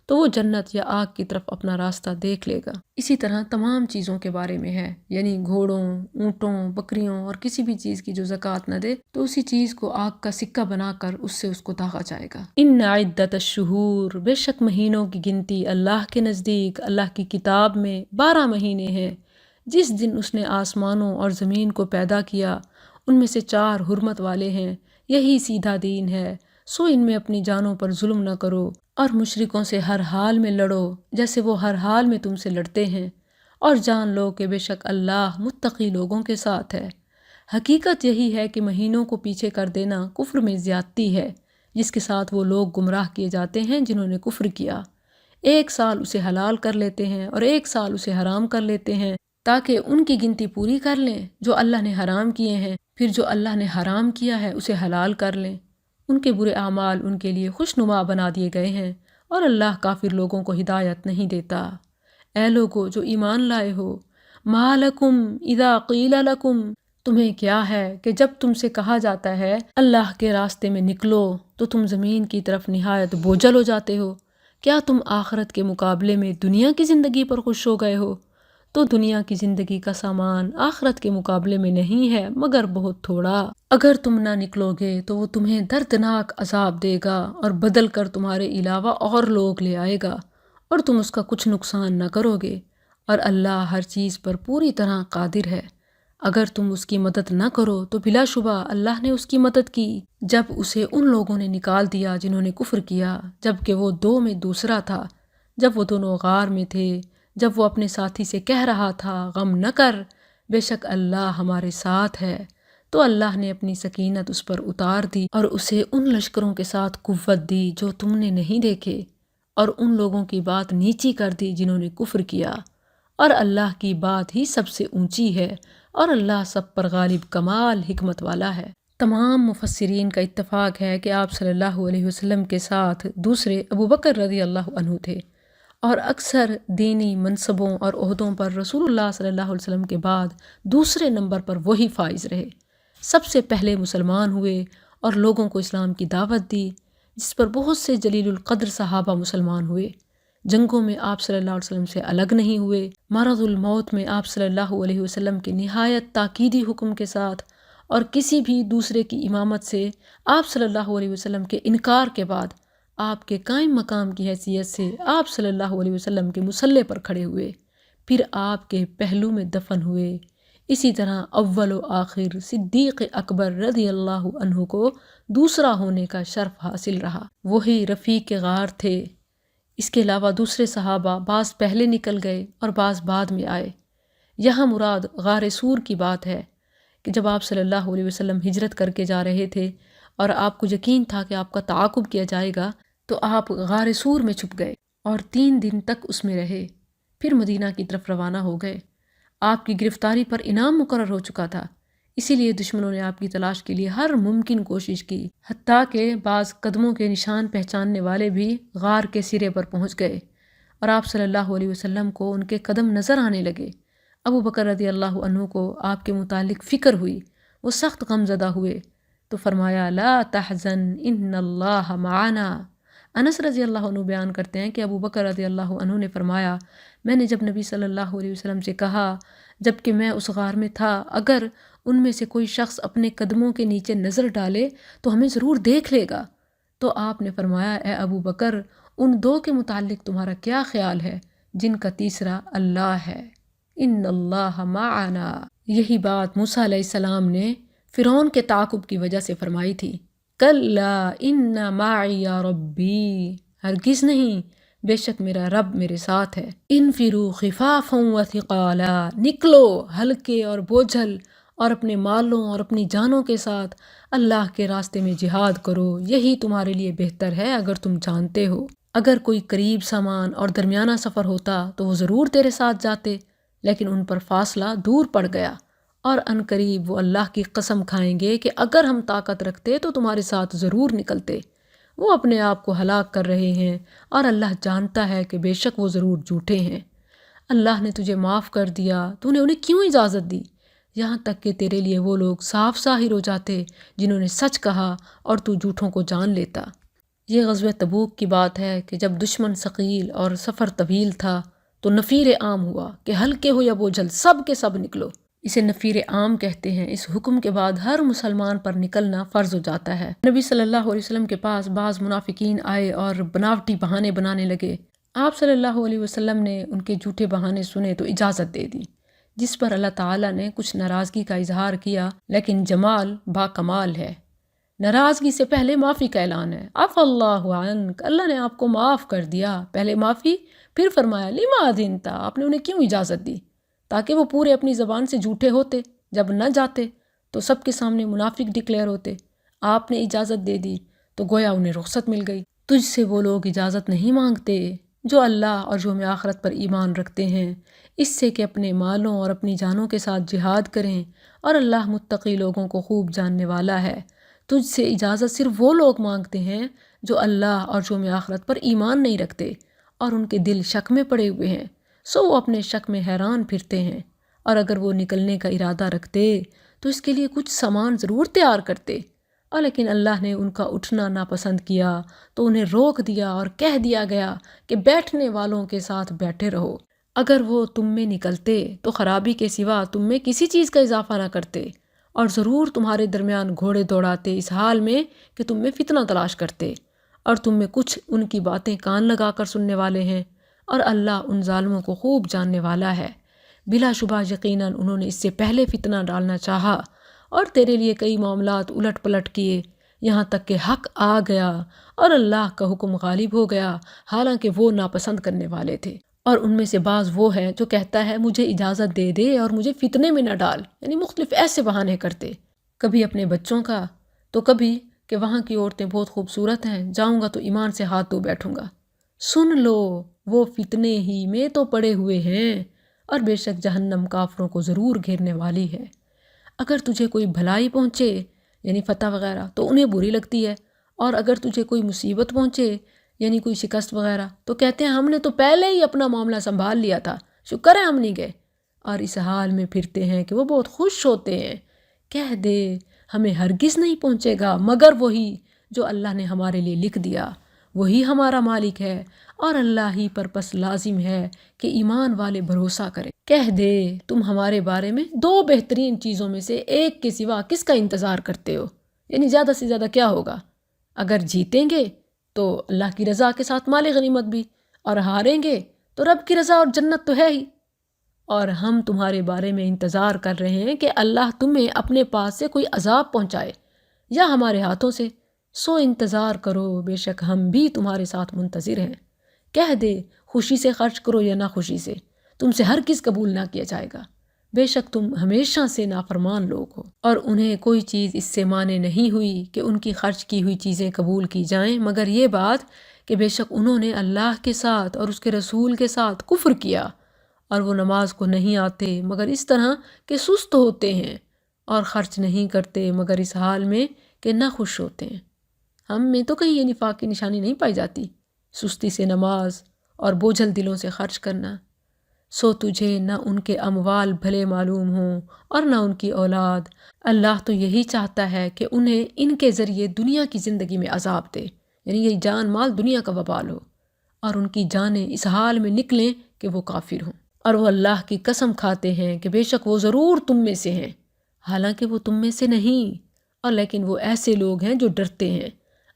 تو وہ جنت یا آگ کی طرف اپنا راستہ دیکھ لے گا۔ اسی طرح تمام چیزوں کے بارے میں ہے، یعنی گھوڑوں، اونٹوں، بکریوں اور کسی بھی چیز کی جو زکوٰۃ نہ دے تو اسی چیز کو آگ کا سکہ بنا کر اس سے اس کو داغا جائے گا۔ ان عدت الشہور، بے شک مہینوں کی گنتی اللہ کے نزدیک اللہ کی کتاب میں 12 مہینے ہیں، جس دن اس نے آسمانوں اور زمین کو پیدا کیا، ان میں سے 4 حرمت والے ہیں، یہی سیدھا دین ہے، سو ان میں اپنی جانوں پر ظلم نہ کرو، اور مشرکوں سے ہر حال میں لڑو جیسے وہ ہر حال میں تم سے لڑتے ہیں، اور جان لو کہ بے شک اللہ متقی لوگوں کے ساتھ ہے۔ حقیقت یہی ہے کہ مہینوں کو پیچھے کر دینا کفر میں زیادتی ہے، جس کے ساتھ وہ لوگ گمراہ کیے جاتے ہیں جنہوں نے کفر کیا۔ ایک سال اسے حلال کر لیتے ہیں اور ایک سال اسے حرام کر لیتے ہیں، تاکہ ان کی گنتی پوری کر لیں جو اللہ نے حرام کیے ہیں، پھر جو اللہ نے حرام کیا ہے اسے حلال کر لیں۔ ان کے برے اعمال ان کے لیے خوشنما بنا دیے گئے ہیں، اور اللہ کافر لوگوں کو ہدایت نہیں دیتا۔ اے لوگو جو ایمان لائے ہو، ما لکم اذا قیل لکم، تمہیں کیا ہے کہ جب تم سے کہا جاتا ہے اللہ کے راستے میں نکلو تو تم زمین کی طرف نہایت بوجھل ہو جاتے ہو؟ کیا تم آخرت کے مقابلے میں دنیا کی زندگی پر خوش ہو گئے ہو؟ تو دنیا کی زندگی کا سامان آخرت کے مقابلے میں نہیں ہے مگر بہت تھوڑا۔ اگر تم نہ نکلو گے تو وہ تمہیں دردناک عذاب دے گا اور بدل کر تمہارے علاوہ اور لوگ لے آئے گا اور تم اس کا کچھ نقصان نہ کرو گے، اور اللہ ہر چیز پر پوری طرح قادر ہے۔ اگر تم اس کی مدد نہ کرو تو بلا شبہ اللہ نے اس کی مدد کی جب اسے ان لوگوں نے نکال دیا جنہوں نے کفر کیا، جبکہ وہ دو میں دوسرا تھا، جب وہ دونوں غار میں تھے، جب وہ اپنے ساتھی سے کہہ رہا تھا غم نہ کر، بے شک اللہ ہمارے ساتھ ہے، تو اللہ نے اپنی سکینت اس پر اتار دی اور اسے ان لشکروں کے ساتھ قوت دی جو تم نے نہیں دیکھے، اور ان لوگوں کی بات نیچی کر دی جنہوں نے کفر کیا، اور اللہ کی بات ہی سب سے اونچی ہے، اور اللہ سب پر غالب کمال حکمت والا ہے۔ تمام مفسرین کا اتفاق ہے کہ آپ صلی اللہ علیہ وسلم کے ساتھ دوسرے ابو بکر رضی اللہ عنہ تھے، اور اکثر دینی منصبوں اور عہدوں پر رسول اللہ صلی اللہ علیہ وسلم کے بعد دوسرے نمبر پر وہی فائز رہے، سب سے پہلے مسلمان ہوئے اور لوگوں کو اسلام کی دعوت دی، جس پر بہت سے جلیل القدر صحابہ مسلمان ہوئے۔ جنگوں میں آپ صلی اللہ علیہ وسلم سے الگ نہیں ہوئے، مرض الموت میں آپ صلی اللہ علیہ وسلم کے نہایت تاکیدی حکم کے ساتھ اور کسی بھی دوسرے کی امامت سے آپ صلی اللہ علیہ وسلم کے انکار کے بعد آپ کے قائم مقام کی حیثیت سے آپ صلی اللہ علیہ وسلم کے مصلے پر کھڑے ہوئے، پھر آپ کے پہلو میں دفن ہوئے۔ اسی طرح اول و آخر صدیق اکبر رضی اللہ عنہ کو دوسرا ہونے کا شرف حاصل رہا، وہی رفیق غار تھے۔ اس کے علاوہ دوسرے صحابہ بعض پہلے نکل گئے اور بعض بعد میں آئے۔ یہاں مراد غار سور کی بات ہے کہ جب آپ صلی اللہ علیہ وسلم ہجرت کر کے جا رہے تھے اور آپ کو یقین تھا کہ آپ کا تعاقب کیا جائے گا، تو آپ غار سور میں چھپ گئے اور 3 دن تک اس میں رہے، پھر مدینہ کی طرف روانہ ہو گئے۔ آپ کی گرفتاری پر انعام مقرر ہو چکا تھا، اسی لیے دشمنوں نے آپ کی تلاش کے لیے ہر ممکن کوشش کی، حتیٰ کہ بعض قدموں کے نشان پہچاننے والے بھی غار کے سرے پر پہنچ گئے اور آپ صلی اللہ علیہ وسلم کو ان کے قدم نظر آنے لگے۔ ابو بکر رضی اللہ عنہ کو آپ کے متعلق فکر ہوئی، وہ سخت غم زدہ ہوئے، تو فرمایا لا تحزن ان اللہ معنا۔ انس رضی اللہ عنہ بیان کرتے ہیں کہ ابو بکر رضی اللہ عنہ نے فرمایا، میں نے جب نبی صلی اللہ علیہ وسلم سے کہا جب کہ میں اس غار میں تھا، اگر ان میں سے کوئی شخص اپنے قدموں کے نیچے نظر ڈالے تو ہمیں ضرور دیکھ لے گا، تو آپ نے فرمایا اے ابو بکر، ان 2 کے متعلق تمہارا کیا خیال ہے جن کا تیسرا اللہ ہے؟ ان اللہ معنا۔ یہی بات موسیٰ علیہ السلام نے فرعون کے تعاقب کی وجہ سے فرمائی تھی، کلا ان معی ربی، ہرگز نہیں، بے شک میرا رب میرے ساتھ ہے۔ انفروا خفافا وثقالا، نکلو ہلکے اور بوجھل اور اپنے مالوں اور اپنی جانوں کے ساتھ اللہ کے راستے میں جہاد کرو، یہی تمہارے لیے بہتر ہے اگر تم جانتے ہو۔ اگر کوئی قریب سامان اور درمیانہ سفر ہوتا تو وہ ضرور تیرے ساتھ جاتے، لیکن ان پر فاصلہ دور پڑ گیا، اور ان قریب وہ اللہ کی قسم کھائیں گے کہ اگر ہم طاقت رکھتے تو تمہارے ساتھ ضرور نکلتے۔ وہ اپنے آپ کو ہلاک کر رہے ہیں اور اللہ جانتا ہے کہ بے شک وہ ضرور جھوٹے ہیں۔ اللہ نے تجھے معاف کر دیا، تو نے انہیں کیوں اجازت دی؟ یہاں تک کہ تیرے لیے وہ لوگ صاف ظاہر ہو جاتے جنہوں نے سچ کہا اور تو جھوٹوں کو جان لیتا۔ یہ غزوہ تبوک کی بات ہے کہ جب دشمن ثقیل اور سفر طویل تھا تو نفیر عام ہوا کہ ہلکے ہو یا بوجھل سب کے سب نکلو۔ اسے نفیر عام کہتے ہیں۔ اس حکم کے بعد ہر مسلمان پر نکلنا فرض ہو جاتا ہے۔ نبی صلی اللہ علیہ وسلم کے پاس بعض منافقین آئے اور بناوٹی بہانے بنانے لگے۔ آپ صلی اللہ علیہ وسلم نے ان کے جھوٹے بہانے سنے تو اجازت دے دی، جس پر اللہ تعالیٰ نے کچھ ناراضگی کا اظہار کیا، لیکن جمال با کمال ہے۔ ناراضگی سے پہلے معافی کا اعلان ہے، عفا اللہ عنک، اللہ نے آپ کو معاف کر دیا۔ پہلے معافی، پھر فرمایا لما اذنت، آپ نے انہیں کیوں اجازت دی؟ تاکہ وہ پورے اپنی زبان سے جھوٹے ہوتے، جب نہ جاتے تو سب کے سامنے منافق ڈکلیئر ہوتے۔ آپ نے اجازت دے دی تو گویا انہیں رخصت مل گئی۔ تجھ سے وہ لوگ اجازت نہیں مانگتے جو اللہ اور یوم آخرت پر ایمان رکھتے ہیں، اس سے کہ اپنے مالوں اور اپنی جانوں کے ساتھ جہاد کریں، اور اللہ متقی لوگوں کو خوب جاننے والا ہے۔ تجھ سے اجازت صرف وہ لوگ مانگتے ہیں جو اللہ اور یوم آخرت پر ایمان نہیں رکھتے اور ان کے دل شک میں پڑے ہوئے ہیں، سو وہ اپنے شک میں حیران پھرتے ہیں۔ اور اگر وہ نکلنے کا ارادہ رکھتے تو اس کے لیے کچھ سامان ضرور تیار کرتے، اور لیکن اللہ نے ان کا اٹھنا ناپسند کیا تو انہیں روک دیا اور کہہ دیا گیا کہ بیٹھنے والوں کے ساتھ بیٹھے رہو۔ اگر وہ تم میں نکلتے تو خرابی کے سوا تم میں کسی چیز کا اضافہ نہ کرتے، اور ضرور تمہارے درمیان گھوڑے دوڑاتے اس حال میں کہ تم میں فتنہ تلاش کرتے، اور تم میں کچھ ان کی باتیں کان لگا کر سننے والے ہیں، اور اللہ ان ظالموں کو خوب جاننے والا ہے۔ بلا شبہ یقیناً انہوں نے اس سے پہلے فتنہ ڈالنا چاہا اور تیرے لیے کئی معاملات الٹ پلٹ کیے، یہاں تک کہ حق آ گیا اور اللہ کا حکم غالب ہو گیا، حالانکہ وہ ناپسند کرنے والے تھے۔ اور ان میں سے بعض وہ ہے جو کہتا ہے مجھے اجازت دے دے اور مجھے فتنے میں نہ ڈال، یعنی مختلف ایسے بہانے کرتے، کبھی اپنے بچوں کا تو کبھی کہ وہاں کی عورتیں بہت خوبصورت ہیں، جاؤں گا تو ایمان سے ہاتھ دھو بیٹھوں گا۔ سن لو وہ فتنے ہی میں تو پڑے ہوئے ہیں، اور بے شک جہنم کافروں کو ضرور گھیرنے والی ہے۔ اگر تجھے کوئی بھلائی پہنچے یعنی فتح وغیرہ تو انہیں بری لگتی ہے، اور اگر تجھے کوئی مصیبت پہنچے یعنی کوئی شکست وغیرہ تو کہتے ہیں ہم نے تو پہلے ہی اپنا معاملہ سنبھال لیا تھا، شکر ہے ہم نہیں گئے، اور اس حال میں پھرتے ہیں کہ وہ بہت خوش ہوتے ہیں۔ کہہ دے ہمیں ہرگز نہیں پہنچے گا مگر وہی جو اللہ نے ہمارے لیے لکھ دیا، وہی ہمارا مالک ہے، اور اللہ ہی پر پس لازم ہے کہ ایمان والے بھروسہ کریں۔ کہہ دے تم ہمارے بارے میں دو بہترین چیزوں میں سے ایک کے سوا کس کا انتظار کرتے ہو، یعنی زیادہ سے زیادہ کیا ہوگا؟ اگر جیتیں گے تو اللہ کی رضا کے ساتھ مال غنیمت بھی، اور ہاریں گے تو رب کی رضا اور جنت تو ہے ہی، اور ہم تمہارے بارے میں انتظار کر رہے ہیں کہ اللہ تمہیں اپنے پاس سے کوئی عذاب پہنچائے یا ہمارے ہاتھوں سے، سو انتظار کرو، بے شک ہم بھی تمہارے ساتھ منتظر ہیں۔ کہہ دے خوشی سے خرچ کرو یا نہ خوشی سے، تم سے ہرگز قبول نہ کیا جائے گا، بے شک تم ہمیشہ سے نافرمان لوگ ہو۔ اور انہیں کوئی چیز اس سے مانے نہیں ہوئی کہ ان کی خرچ کی ہوئی چیزیں قبول کی جائیں مگر یہ بات کہ بے شک انہوں نے اللہ کے ساتھ اور اس کے رسول کے ساتھ کفر کیا، اور وہ نماز کو نہیں آتے مگر اس طرح کہ سست ہوتے ہیں، اور خرچ نہیں کرتے مگر اس حال میں کہ نہ خوش ہوتے ہیں۔ ہم میں تو کہیں یہ نفاق کی نشانی نہیں پائی جاتی، سستی سے نماز اور بوجھل دلوں سے خرچ کرنا۔ سو تجھے نہ ان کے اموال بھلے معلوم ہوں اور نہ ان کی اولاد، اللہ تو یہی چاہتا ہے کہ انہیں ان کے ذریعے دنیا کی زندگی میں عذاب دے، یعنی یہ جان مال دنیا کا وبال ہو، اور ان کی جانیں اس حال میں نکلیں کہ وہ کافر ہوں، اور وہ اللہ کی قسم کھاتے ہیں کہ بے شک وہ ضرور تم میں سے ہیں، حالانکہ وہ تم میں سے نہیں، اور لیکن وہ ایسے لوگ ہیں جو ڈرتے ہیں۔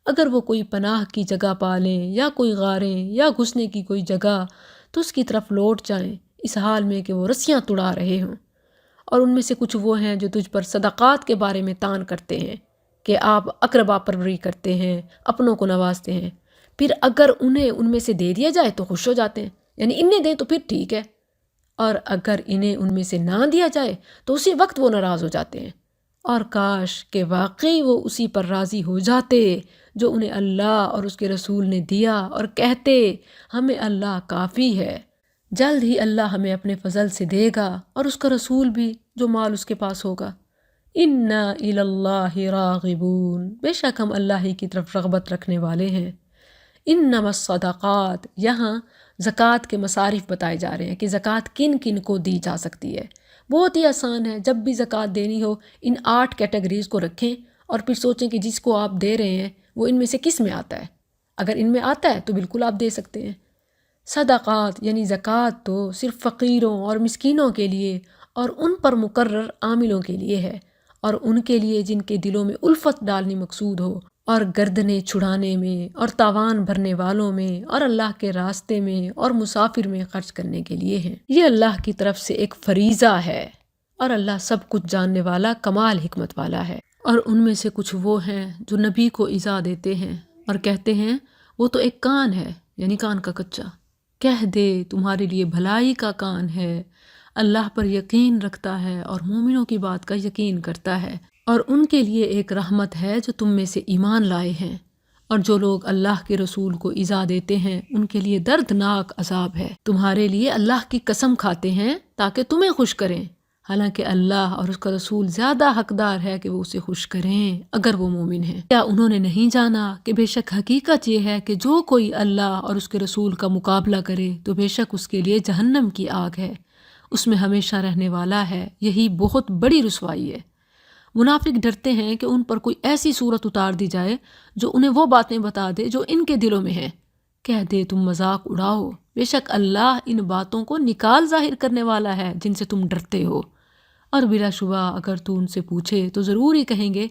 اگر وہ کوئی پناہ کی جگہ پالیں یا کوئی غاریں یا گھسنے کی کوئی جگہ تو اس کی طرف لوٹ جائیں، اس حال میں کہ وہ رسیاں تڑا رہے ہوں۔ اور ان میں سے کچھ وہ ہیں جو تجھ پر صدقات کے بارے میں طعن کرتے ہیں کہ آپ اقربا پروری کرتے ہیں، اپنوں کو نوازتے ہیں، پھر اگر انہیں ان میں سے دے دیا جائے تو خوش ہو جاتے ہیں، یعنی انہیں دیں تو پھر ٹھیک ہے، اور اگر انہیں ان میں سے نہ دیا جائے تو اسی وقت وہ ناراض ہو جاتے ہیں، اور کاش کہ واقعی وہ اسی پر راضی ہو جاتے جو انہیں اللہ اور اس کے رسول نے دیا، اور کہتے ہمیں اللہ کافی ہے، جلد ہی اللہ ہمیں اپنے فضل سے دے گا اور اس کا رسول بھی جو مال اس کے پاس ہوگا۔ اِنَّا إِلَى اللَّهِ رَاغِبُونَ، بے شک ہم اللہ ہی کی طرف رغبت رکھنے والے ہیں۔ انما الصدقات، یہاں زکوٰۃ کے مصارف بتائے جا رہے ہیں کہ زکوٰۃ کن کن کو دی جا سکتی ہے۔ بہت ہی آسان ہے، جب بھی زکوٰۃ دینی ہو ان 8 کیٹیگریز کو رکھیں اور پھر سوچیں کہ جس کو آپ دے رہے ہیں وہ ان میں سے کس میں آتا ہے۔ اگر ان میں آتا ہے تو بالکل آپ دے سکتے ہیں۔ صدقات یعنی زکوٰۃ تو صرف فقیروں اور مسکینوں کے لیے اور ان پر مقرر عاملوں کے لیے ہے، اور ان کے لیے جن کے دلوں میں الفت ڈالنی مقصود ہو، اور گردنیں چھڑانے میں اور تاوان بھرنے والوں میں اور اللہ کے راستے میں اور مسافر میں خرچ کرنے کے لیے ہیں۔ یہ اللہ کی طرف سے ایک فریضہ ہے، اور اللہ سب کچھ جاننے والا کمال حکمت والا ہے۔ اور ان میں سے کچھ وہ ہیں جو نبی کو ایذا دیتے ہیں اور کہتے ہیں وہ تو ایک کان ہے، یعنی کان کا کچا۔ کہہ دے تمہارے لیے بھلائی کا کان ہے، اللہ پر یقین رکھتا ہے اور مومنوں کی بات کا یقین کرتا ہے، اور ان کے لیے ایک رحمت ہے جو تم میں سے ایمان لائے ہیں، اور جو لوگ اللہ کے رسول کو ایذا دیتے ہیں ان کے لیے دردناک عذاب ہے۔ تمہارے لیے اللہ کی قسم کھاتے ہیں تاکہ تمہیں خوش کریں، حالانکہ اللہ اور اس کا رسول زیادہ حقدار ہے کہ وہ اسے خوش کریں اگر وہ مومن ہیں۔ کیا انہوں نے نہیں جانا کہ بے شک حقیقت یہ ہے کہ جو کوئی اللہ اور اس کے رسول کا مقابلہ کرے تو بے شک اس کے لیے جہنم کی آگ ہے، اس میں ہمیشہ رہنے والا ہے، یہی بہت بڑی رسوائی ہے۔ منافق ڈرتے ہیں کہ ان پر کوئی ایسی صورت اتار دی جائے جو انہیں وہ باتیں بتا دے جو ان کے دلوں میں ہیں۔ کہہ دے تم مذاق اڑاؤ، بے شک اللہ ان باتوں کو نکال ظاہر کرنے والا ہے جن سے تم ڈرتے ہو۔ اور بلا شبہ اگر تو ان سے پوچھے تو ضرور ہی کہیں گے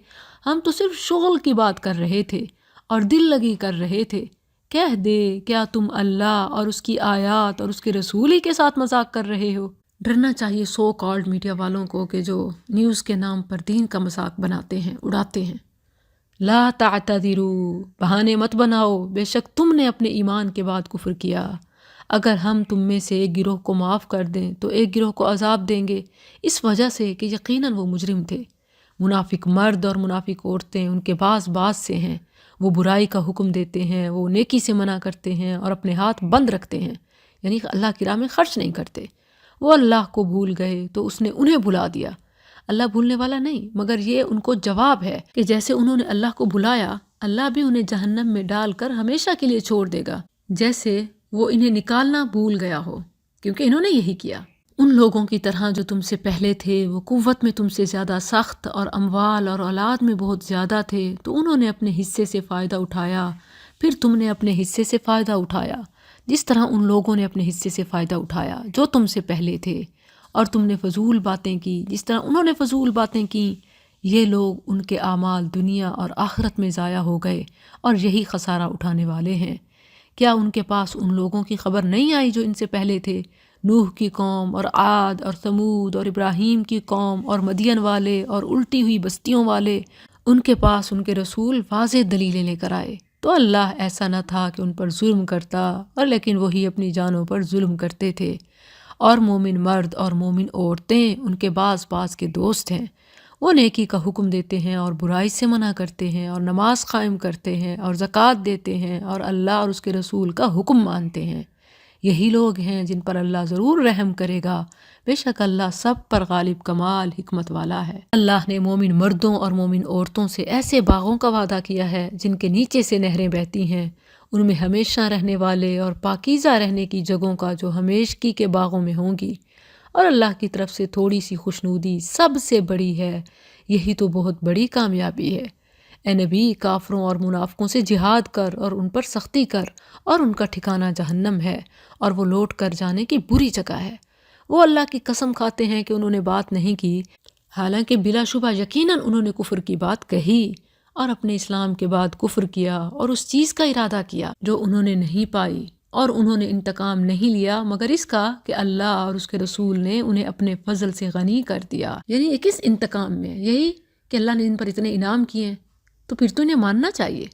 ہم تو صرف شغل کی بات کر رہے تھے اور دل لگی کر رہے تھے۔ کہہ دے کیا تم اللہ اور اس کی آیات اور اس کے رسول ہی کے ساتھ مذاق کر رہے ہو؟ ڈرنا چاہیے سو کالڈ میڈیا والوں کو کہ جو نیوز کے نام پر دین کا مذاق بناتے ہیں، اڑاتے ہیں۔ لا تعتذروا، بہانے مت بناؤ، بے شک تم نے اپنے ایمان کے بعد کفر کیا۔ اگر ہم تم میں سے ایک گروہ کو معاف کر دیں تو ایک گروہ کو عذاب دیں گے، اس وجہ سے کہ یقیناً وہ مجرم تھے۔ منافق مرد اور منافق عورتیں ان کے بعض سے ہیں، وہ برائی کا حکم دیتے ہیں، وہ نیکی سے منع کرتے ہیں اور اپنے ہاتھ بند رکھتے ہیں، یعنی اللہ کی راہ میں خرچ نہیں کرتے۔ وہ اللہ کو بھول گئے تو اس نے انہیں بھلا دیا۔ اللہ بھولنے والا نہیں، مگر یہ ان کو جواب ہے کہ جیسے انہوں نے اللہ کو بھلایا، اللہ بھی انہیں جہنم میں ڈال کر ہمیشہ کے لیے چھوڑ دے گا، جیسے وہ انہیں نکالنا بھول گیا ہو، کیونکہ انہوں نے یہی کیا۔ ان لوگوں کی طرح جو تم سے پہلے تھے، وہ قوت میں تم سے زیادہ سخت اور اموال اور اولاد میں بہت زیادہ تھے، تو انہوں نے اپنے حصے سے فائدہ اٹھایا، پھر تم نے اپنے حصے سے فائدہ اٹھایا، جس طرح ان لوگوں نے اپنے حصے سے فائدہ اٹھایا جو تم سے پہلے تھے، اور تم نے فضول باتیں کی جس طرح انہوں نے فضول باتیں کی۔ یہ لوگ ان کے اعمال دنیا اور آخرت میں ضائع ہو گئے اور یہی خسارہ اٹھانے والے ہیں۔ کیا ان کے پاس ان لوگوں کی خبر نہیں آئی جو ان سے پہلے تھے، نوح کی قوم اور عاد اور ثمود اور ابراہیم کی قوم اور مدین والے اور الٹی ہوئی بستیوں والے؟ ان کے پاس ان کے رسول واضح دلیلیں لے کر آئے، تو اللہ ایسا نہ تھا کہ ان پر ظلم کرتا، اور لیکن وہی اپنی جانوں پر ظلم کرتے تھے۔ اور مومن مرد اور مومن عورتیں ان کے بعض کے دوست ہیں، وہ نیکی کا حکم دیتے ہیں اور برائی سے منع کرتے ہیں، اور نماز قائم کرتے ہیں اور زکوٰۃ دیتے ہیں اور اللہ اور اس کے رسول کا حکم مانتے ہیں۔ یہی لوگ ہیں جن پر اللہ ضرور رحم کرے گا، بے شک اللہ سب پر غالب کمال حکمت والا ہے۔ اللہ نے مومن مردوں اور مومن عورتوں سے ایسے باغوں کا وعدہ کیا ہے جن کے نیچے سے نہریں بہتی ہیں، ان میں ہمیشہ رہنے والے اور پاکیزہ رہنے کی جگہوں کا جو ہمیشگی کے باغوں میں ہوں گی، اور اللہ کی طرف سے تھوڑی سی خوشنودی سب سے بڑی ہے، یہی تو بہت بڑی کامیابی ہے۔ اے نبی، کافروں اور منافقوں سے جہاد کر اور ان پر سختی کر، اور ان کا ٹھکانہ جہنم ہے اور وہ لوٹ کر جانے کی بری جگہ ہے۔ وہ اللہ کی قسم کھاتے ہیں کہ انہوں نے بات نہیں کی، حالانکہ بلا شبہ یقیناً انہوں نے کفر کی بات کہی اور اپنے اسلام کے بعد کفر کیا اور اس چیز کا ارادہ کیا جو انہوں نے نہیں پائی، اور انہوں نے انتقام نہیں لیا مگر اس کا کہ اللہ اور اس کے رسول نے انہیں اپنے فضل سے غنی کر دیا۔ یعنی کس انتقام میں؟ یہی کہ اللہ نے ان پر اتنے انعام کیے ہیں، تو پھر تو انہیں ماننا چاہیے۔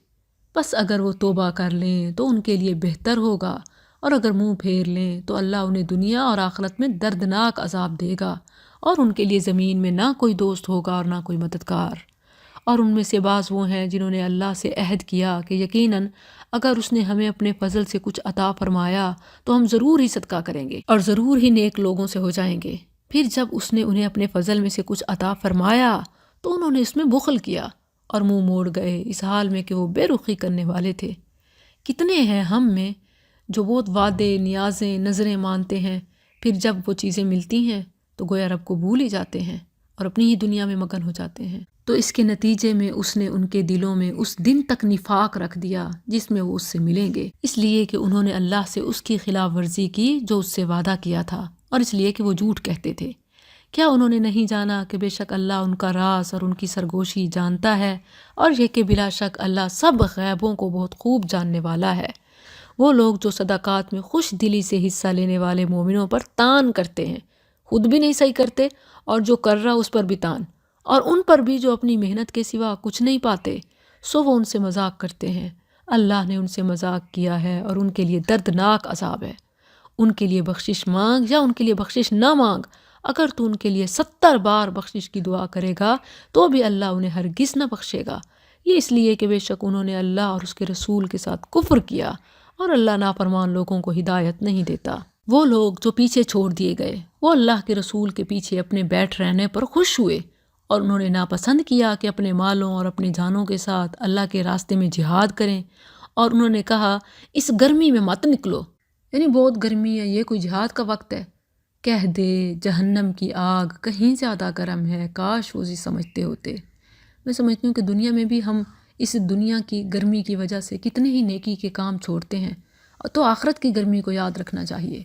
بس اگر وہ توبہ کر لیں تو ان کے لیے بہتر ہوگا، اور اگر منہ پھیر لیں تو اللہ انہیں دنیا اور آخرت میں دردناک عذاب دے گا، اور ان کے لیے زمین میں نہ کوئی دوست ہوگا اور نہ کوئی مددگار۔ اور ان میں سے بعض وہ ہیں جنہوں نے اللہ سے عہد کیا کہ یقیناً اگر اس نے ہمیں اپنے فضل سے کچھ عطا فرمایا تو ہم ضرور ہی صدقہ کریں گے اور ضرور ہی نیک لوگوں سے ہو جائیں گے۔ پھر جب اس نے انہیں اپنے فضل میں سے کچھ عطا فرمایا تو انہوں نے اس میں بخل کیا اور منہ موڑ گئے، اس حال میں کہ وہ بے رخی کرنے والے تھے۔ کتنے ہیں ہم میں جو بہت وعدے، نیازیں، نظریں مانتے ہیں، پھر جب وہ چیزیں ملتی ہیں تو گویا رب کو بھول ہی جاتے ہیں اور اپنی ہی دنیا میں مگن ہو جاتے ہیں۔ تو اس کے نتیجے میں اس نے ان کے دلوں میں اس دن تک نفاق رکھ دیا جس میں وہ اس سے ملیں گے، اس لیے کہ انہوں نے اللہ سے اس کی خلاف ورزی کی جو اس سے وعدہ کیا تھا، اور اس لیے کہ وہ جھوٹ کہتے تھے۔ کیا انہوں نے نہیں جانا کہ بے شک اللہ ان کا راز اور ان کی سرگوشی جانتا ہے، اور یہ کہ بلا شک اللہ سب غیبوں کو بہت خوب جاننے والا ہے۔ وہ لوگ جو صدقات میں خوش دلی سے حصہ لینے والے مومنوں پر تان کرتے ہیں، خود بھی نہیں صحیح کرتے اور جو کر رہا اس پر بھی تان، اور ان پر بھی جو اپنی محنت کے سوا کچھ نہیں پاتے، سو وہ ان سے مذاق کرتے ہیں۔ اللہ نے ان سے مذاق کیا ہے اور ان کے لیے دردناک عذاب ہے۔ ان کے لیے بخشش مانگ یا ان کے لیے بخشش نہ مانگ، اگر تو ان کے لیے 70 بار بخشش کی دعا کرے گا تو بھی اللہ انہیں ہرگز نہ بخشے گا۔ یہ اس لیے کہ بے شک انہوں نے اللہ اور اس کے رسول کے ساتھ کفر کیا، اور اللہ نافرمان لوگوں کو ہدایت نہیں دیتا۔ وہ لوگ جو پیچھے چھوڑ دیے گئے، وہ اللہ کے رسول کے پیچھے اپنے بیٹھ رہنے پر خوش ہوئے، اور انہوں نے ناپسند کیا کہ اپنے مالوں اور اپنی جانوں کے ساتھ اللہ کے راستے میں جہاد کریں، اور انہوں نے کہا اس گرمی میں مت نکلو، یعنی بہت گرمی ہے، یہ کوئی جہاد کا وقت ہے؟ کہہ دے جہنم کی آگ کہیں زیادہ گرم ہے، کاش وہ اسے سمجھتے ہوتے۔ میں سمجھتی ہوں کہ دنیا میں بھی ہم اس دنیا کی گرمی کی وجہ سے کتنے ہی نیکی کے کام چھوڑتے ہیں، تو آخرت کی گرمی کو یاد رکھنا چاہیے۔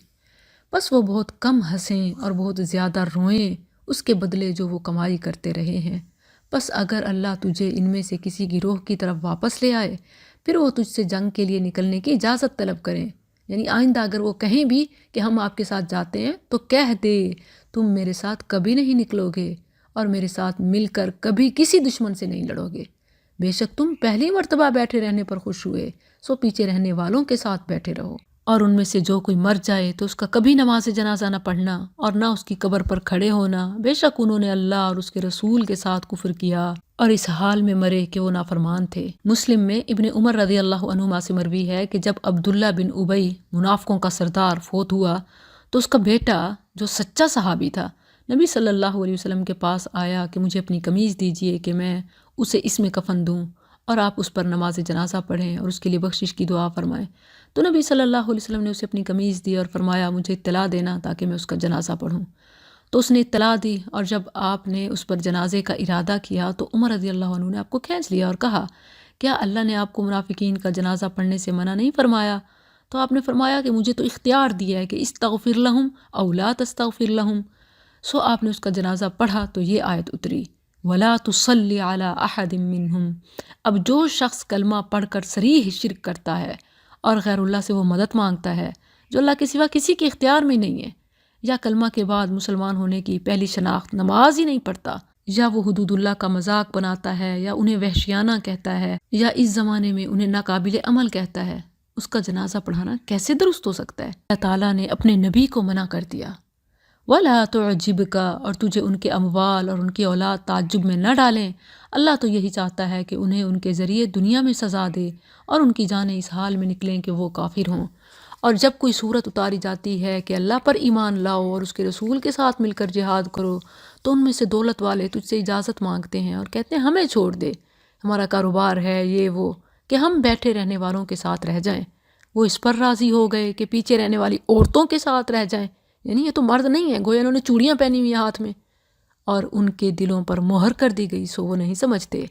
بس وہ بہت کم ہنسیں اور بہت زیادہ روئیں اس کے بدلے جو وہ کمائی کرتے رہے ہیں۔ بس اگر اللہ تجھے ان میں سے کسی گروہ کی طرف واپس لے آئے، پھر وہ تجھ سے جنگ کے لیے نکلنے کی اجازت طلب کریں، یعنی آئندہ اگر وہ کہیں بھی کہ ہم آپ کے ساتھ جاتے ہیں تو کہہ دے تم میرے ساتھ کبھی نہیں نکلو گے اور میرے ساتھ مل کر کبھی کسی دشمن سے نہیں لڑو گے۔ بے شک تم پہلی مرتبہ بیٹھے رہنے پر خوش ہوئے، سو پیچھے رہنے والوں کے ساتھ بیٹھے رہو، اور ان میں سے جو کوئی مر جائے تو اس کا کبھی نماز جنازہ نہ پڑھنا اور نہ اس کی قبر پر کھڑے ہونا، بے شک انہوں نے اللہ اور اس کے رسول کے ساتھ کفر کیا اور اس حال میں مرے کہ وہ نافرمان تھے۔ مسلم میں ابن عمر رضی اللہ عنہما سے مروی ہے کہ جب عبداللہ بن ابی منافقوں کا سردار فوت ہوا تو اس کا بیٹا جو سچا صحابی تھا نبی صلی اللہ علیہ وسلم کے پاس آیا کہ مجھے اپنی قمیض دیجیے کہ میں اسے اس میں کفن دوں اور آپ اس پر نماز جنازہ پڑھیں اور اس کے لیے بخشش کی دعا فرمائیں۔ تو نبی صلی اللہ علیہ وسلم نے اسے اپنی قمیض دی اور فرمایا مجھے اطلاع دینا تاکہ میں اس کا جنازہ پڑھوں۔ تو اس نے اطلاع دی، اور جب آپ نے اس پر جنازے کا ارادہ کیا تو عمر رضی اللہ عنہ نے آپ کو کھینچ لیا اور کہا کیا اللہ نے آپ کو منافقین کا جنازہ پڑھنے سے منع نہیں فرمایا؟ تو آپ نے فرمایا کہ مجھے تو اختیار دیا ہے کہ استغفر لہم او لا تستغفر لہم۔ سو آپ نے اس کا جنازہ پڑھا تو یہ آیت اتری وَلَا تُصَلِّ عَلَىٰ أَحَدٍ مِّنْهُمْ۔ اب جو شخص کلمہ پڑھ کر صریح شرک کرتا ہے اور غیر اللہ سے وہ مدد مانگتا ہے جو اللہ کے سوا کسی کے اختیار میں نہیں ہے، یا کلمہ کے بعد مسلمان ہونے کی پہلی شناخت نماز ہی نہیں پڑھتا، یا وہ حدود اللہ کا مذاق بناتا ہے، یا انہیں وحشیانہ کہتا ہے، یا اس زمانے میں انہیں ناقابل عمل کہتا ہے، اس کا جنازہ پڑھانا کیسے درست ہو سکتا ہے؟ اللہ تعالیٰ نے اپنے نبی کو منع کر دیا وَلَا تُعْجِبْكَ، اور تجھے ان کے اموال اور ان کی اولاد تعجب میں نہ ڈالیں۔ اللہ تو یہی چاہتا ہے کہ انہیں ان کے ذریعے دنیا میں سزا دے اور ان کی جانیں اس حال میں نکلیں کہ وہ کافر ہوں۔ اور جب کوئی صورت اتاری جاتی ہے کہ اللہ پر ایمان لاؤ اور اس کے رسول کے ساتھ مل کر جہاد کرو، تو ان میں سے دولت والے تجھ سے اجازت مانگتے ہیں اور کہتے ہیں ہمیں چھوڑ دے، ہمارا کاروبار ہے یہ وہ، کہ ہم بیٹھے رہنے والوں کے ساتھ رہ جائیں۔ وہ اس پر راضی ہو گئے کہ پیچھے رہنے والی عورتوں کے ساتھ رہ جائیں، یعنی یہ تو مرد نہیں ہے، گویا انہوں نے چوڑیاں پہنی ہوئی ہاتھ میں، اور ان کے دلوں پر مہر کر دی گئی، سو وہ نہیں سمجھتے۔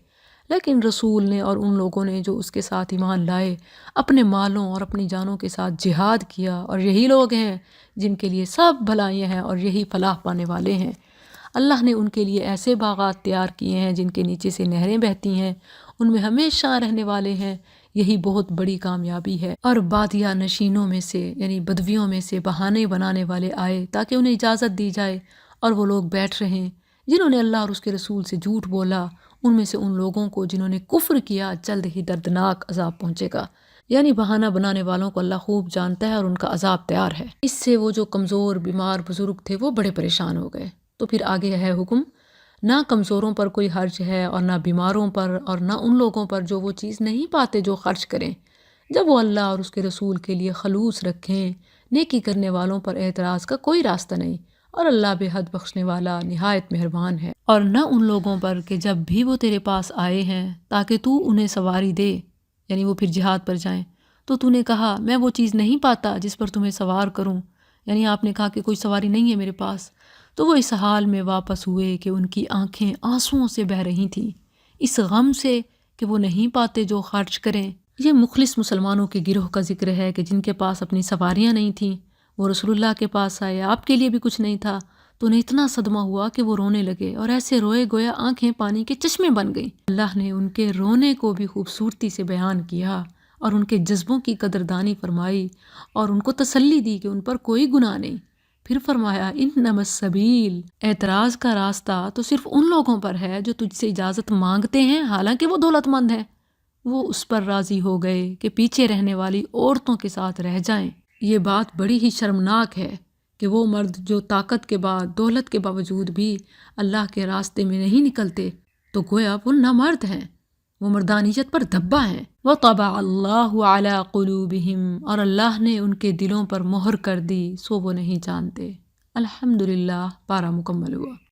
لیکن رسول نے اور ان لوگوں نے جو اس کے ساتھ ایمان لائے اپنے مالوں اور اپنی جانوں کے ساتھ جہاد کیا، اور یہی لوگ ہیں جن کے لیے سب بھلائیاں ہیں اور یہی فلاح پانے والے ہیں۔ اللہ نے ان کے لیے ایسے باغات تیار کیے ہیں جن کے نیچے سے نہریں بہتی ہیں، ان میں ہمیشہ رہنے والے ہیں، یہی بہت بڑی کامیابی ہے۔ اور بادیہ نشینوں میں سے یعنی بدویوں میں سے بہانے بنانے والے آئے تاکہ انہیں اجازت دی جائے، اور وہ لوگ بیٹھ رہیں جنہوں نے اللہ اور اس کے رسول سے جھوٹ بولا، ان میں سے ان لوگوں کو جنہوں نے کفر کیا جلد ہی دردناک عذاب پہنچے گا۔ یعنی بہانہ بنانے والوں کو اللہ خوب جانتا ہے اور ان کا عذاب تیار ہے۔ اس سے وہ جو کمزور بیمار بزرگ تھے وہ بڑے پریشان ہو گئے۔ تو پھر آگے ہے حکم، نہ کمزوروں پر کوئی حرج ہے اور نہ بیماروں پر، اور نہ ان لوگوں پر جو وہ چیز نہیں پاتے جو خرچ کریں، جب وہ اللہ اور اس کے رسول کے لیے خلوص رکھیں۔ نیکی کرنے والوں پر اعتراض کا کوئی راستہ نہیں، اور اللہ بے حد بخشنے والا نہایت مہربان ہے۔ اور نہ ان لوگوں پر کہ جب بھی وہ تیرے پاس آئے ہیں تاکہ تو انہیں سواری دے، یعنی وہ پھر جہاد پر جائیں، تو نے کہا میں وہ چیز نہیں پاتا جس پر تمہیں سوار کروں، یعنی آپ نے کہا کہ کوئی سواری نہیں ہے میرے پاس، تو وہ اس حال میں واپس ہوئے کہ ان کی آنکھیں آنسوؤں سے بہہ رہی تھیں، اس غم سے کہ وہ نہیں پاتے جو خرچ کریں۔ یہ مخلص مسلمانوں کے گروہ کا ذکر ہے کہ جن کے پاس اپنی سواریاں نہیں تھیں، وہ رسول اللہ کے پاس آئے، آپ کے لیے بھی کچھ نہیں تھا، تو انہیں اتنا صدمہ ہوا کہ وہ رونے لگے، اور ایسے روئے گویا آنکھیں پانی کے چشمے بن گئیں۔ اللہ نے ان کے رونے کو بھی خوبصورتی سے بیان کیا اور ان کے جذبوں کی قدردانی فرمائی اور ان کو تسلی دی کہ ان پر کوئی گناہ نہیں۔ پھر فرمایا انما السبیل، اعتراض کا راستہ تو صرف ان لوگوں پر ہے جو تجھ سے اجازت مانگتے ہیں حالانکہ وہ دولت مند ہیں۔ وہ اس پر راضی ہو گئے کہ پیچھے رہنے والی عورتوں کے ساتھ رہ جائیں۔ یہ بات بڑی ہی شرمناک ہے کہ وہ مرد جو طاقت کے بعد دولت کے باوجود بھی اللہ کے راستے میں نہیں نکلتے، تو گویا وہ نامرد ہیں، وہ مردانیت پر دھبا ہیں۔ وَطَبَعَ اللَّهُ عَلَىٰ قُلُوبِهِمْ، اور اللہ نے ان کے دلوں پر مہر کر دی، سو وہ نہیں جانتے۔ الحمدللہ، پارہ مکمل ہوا۔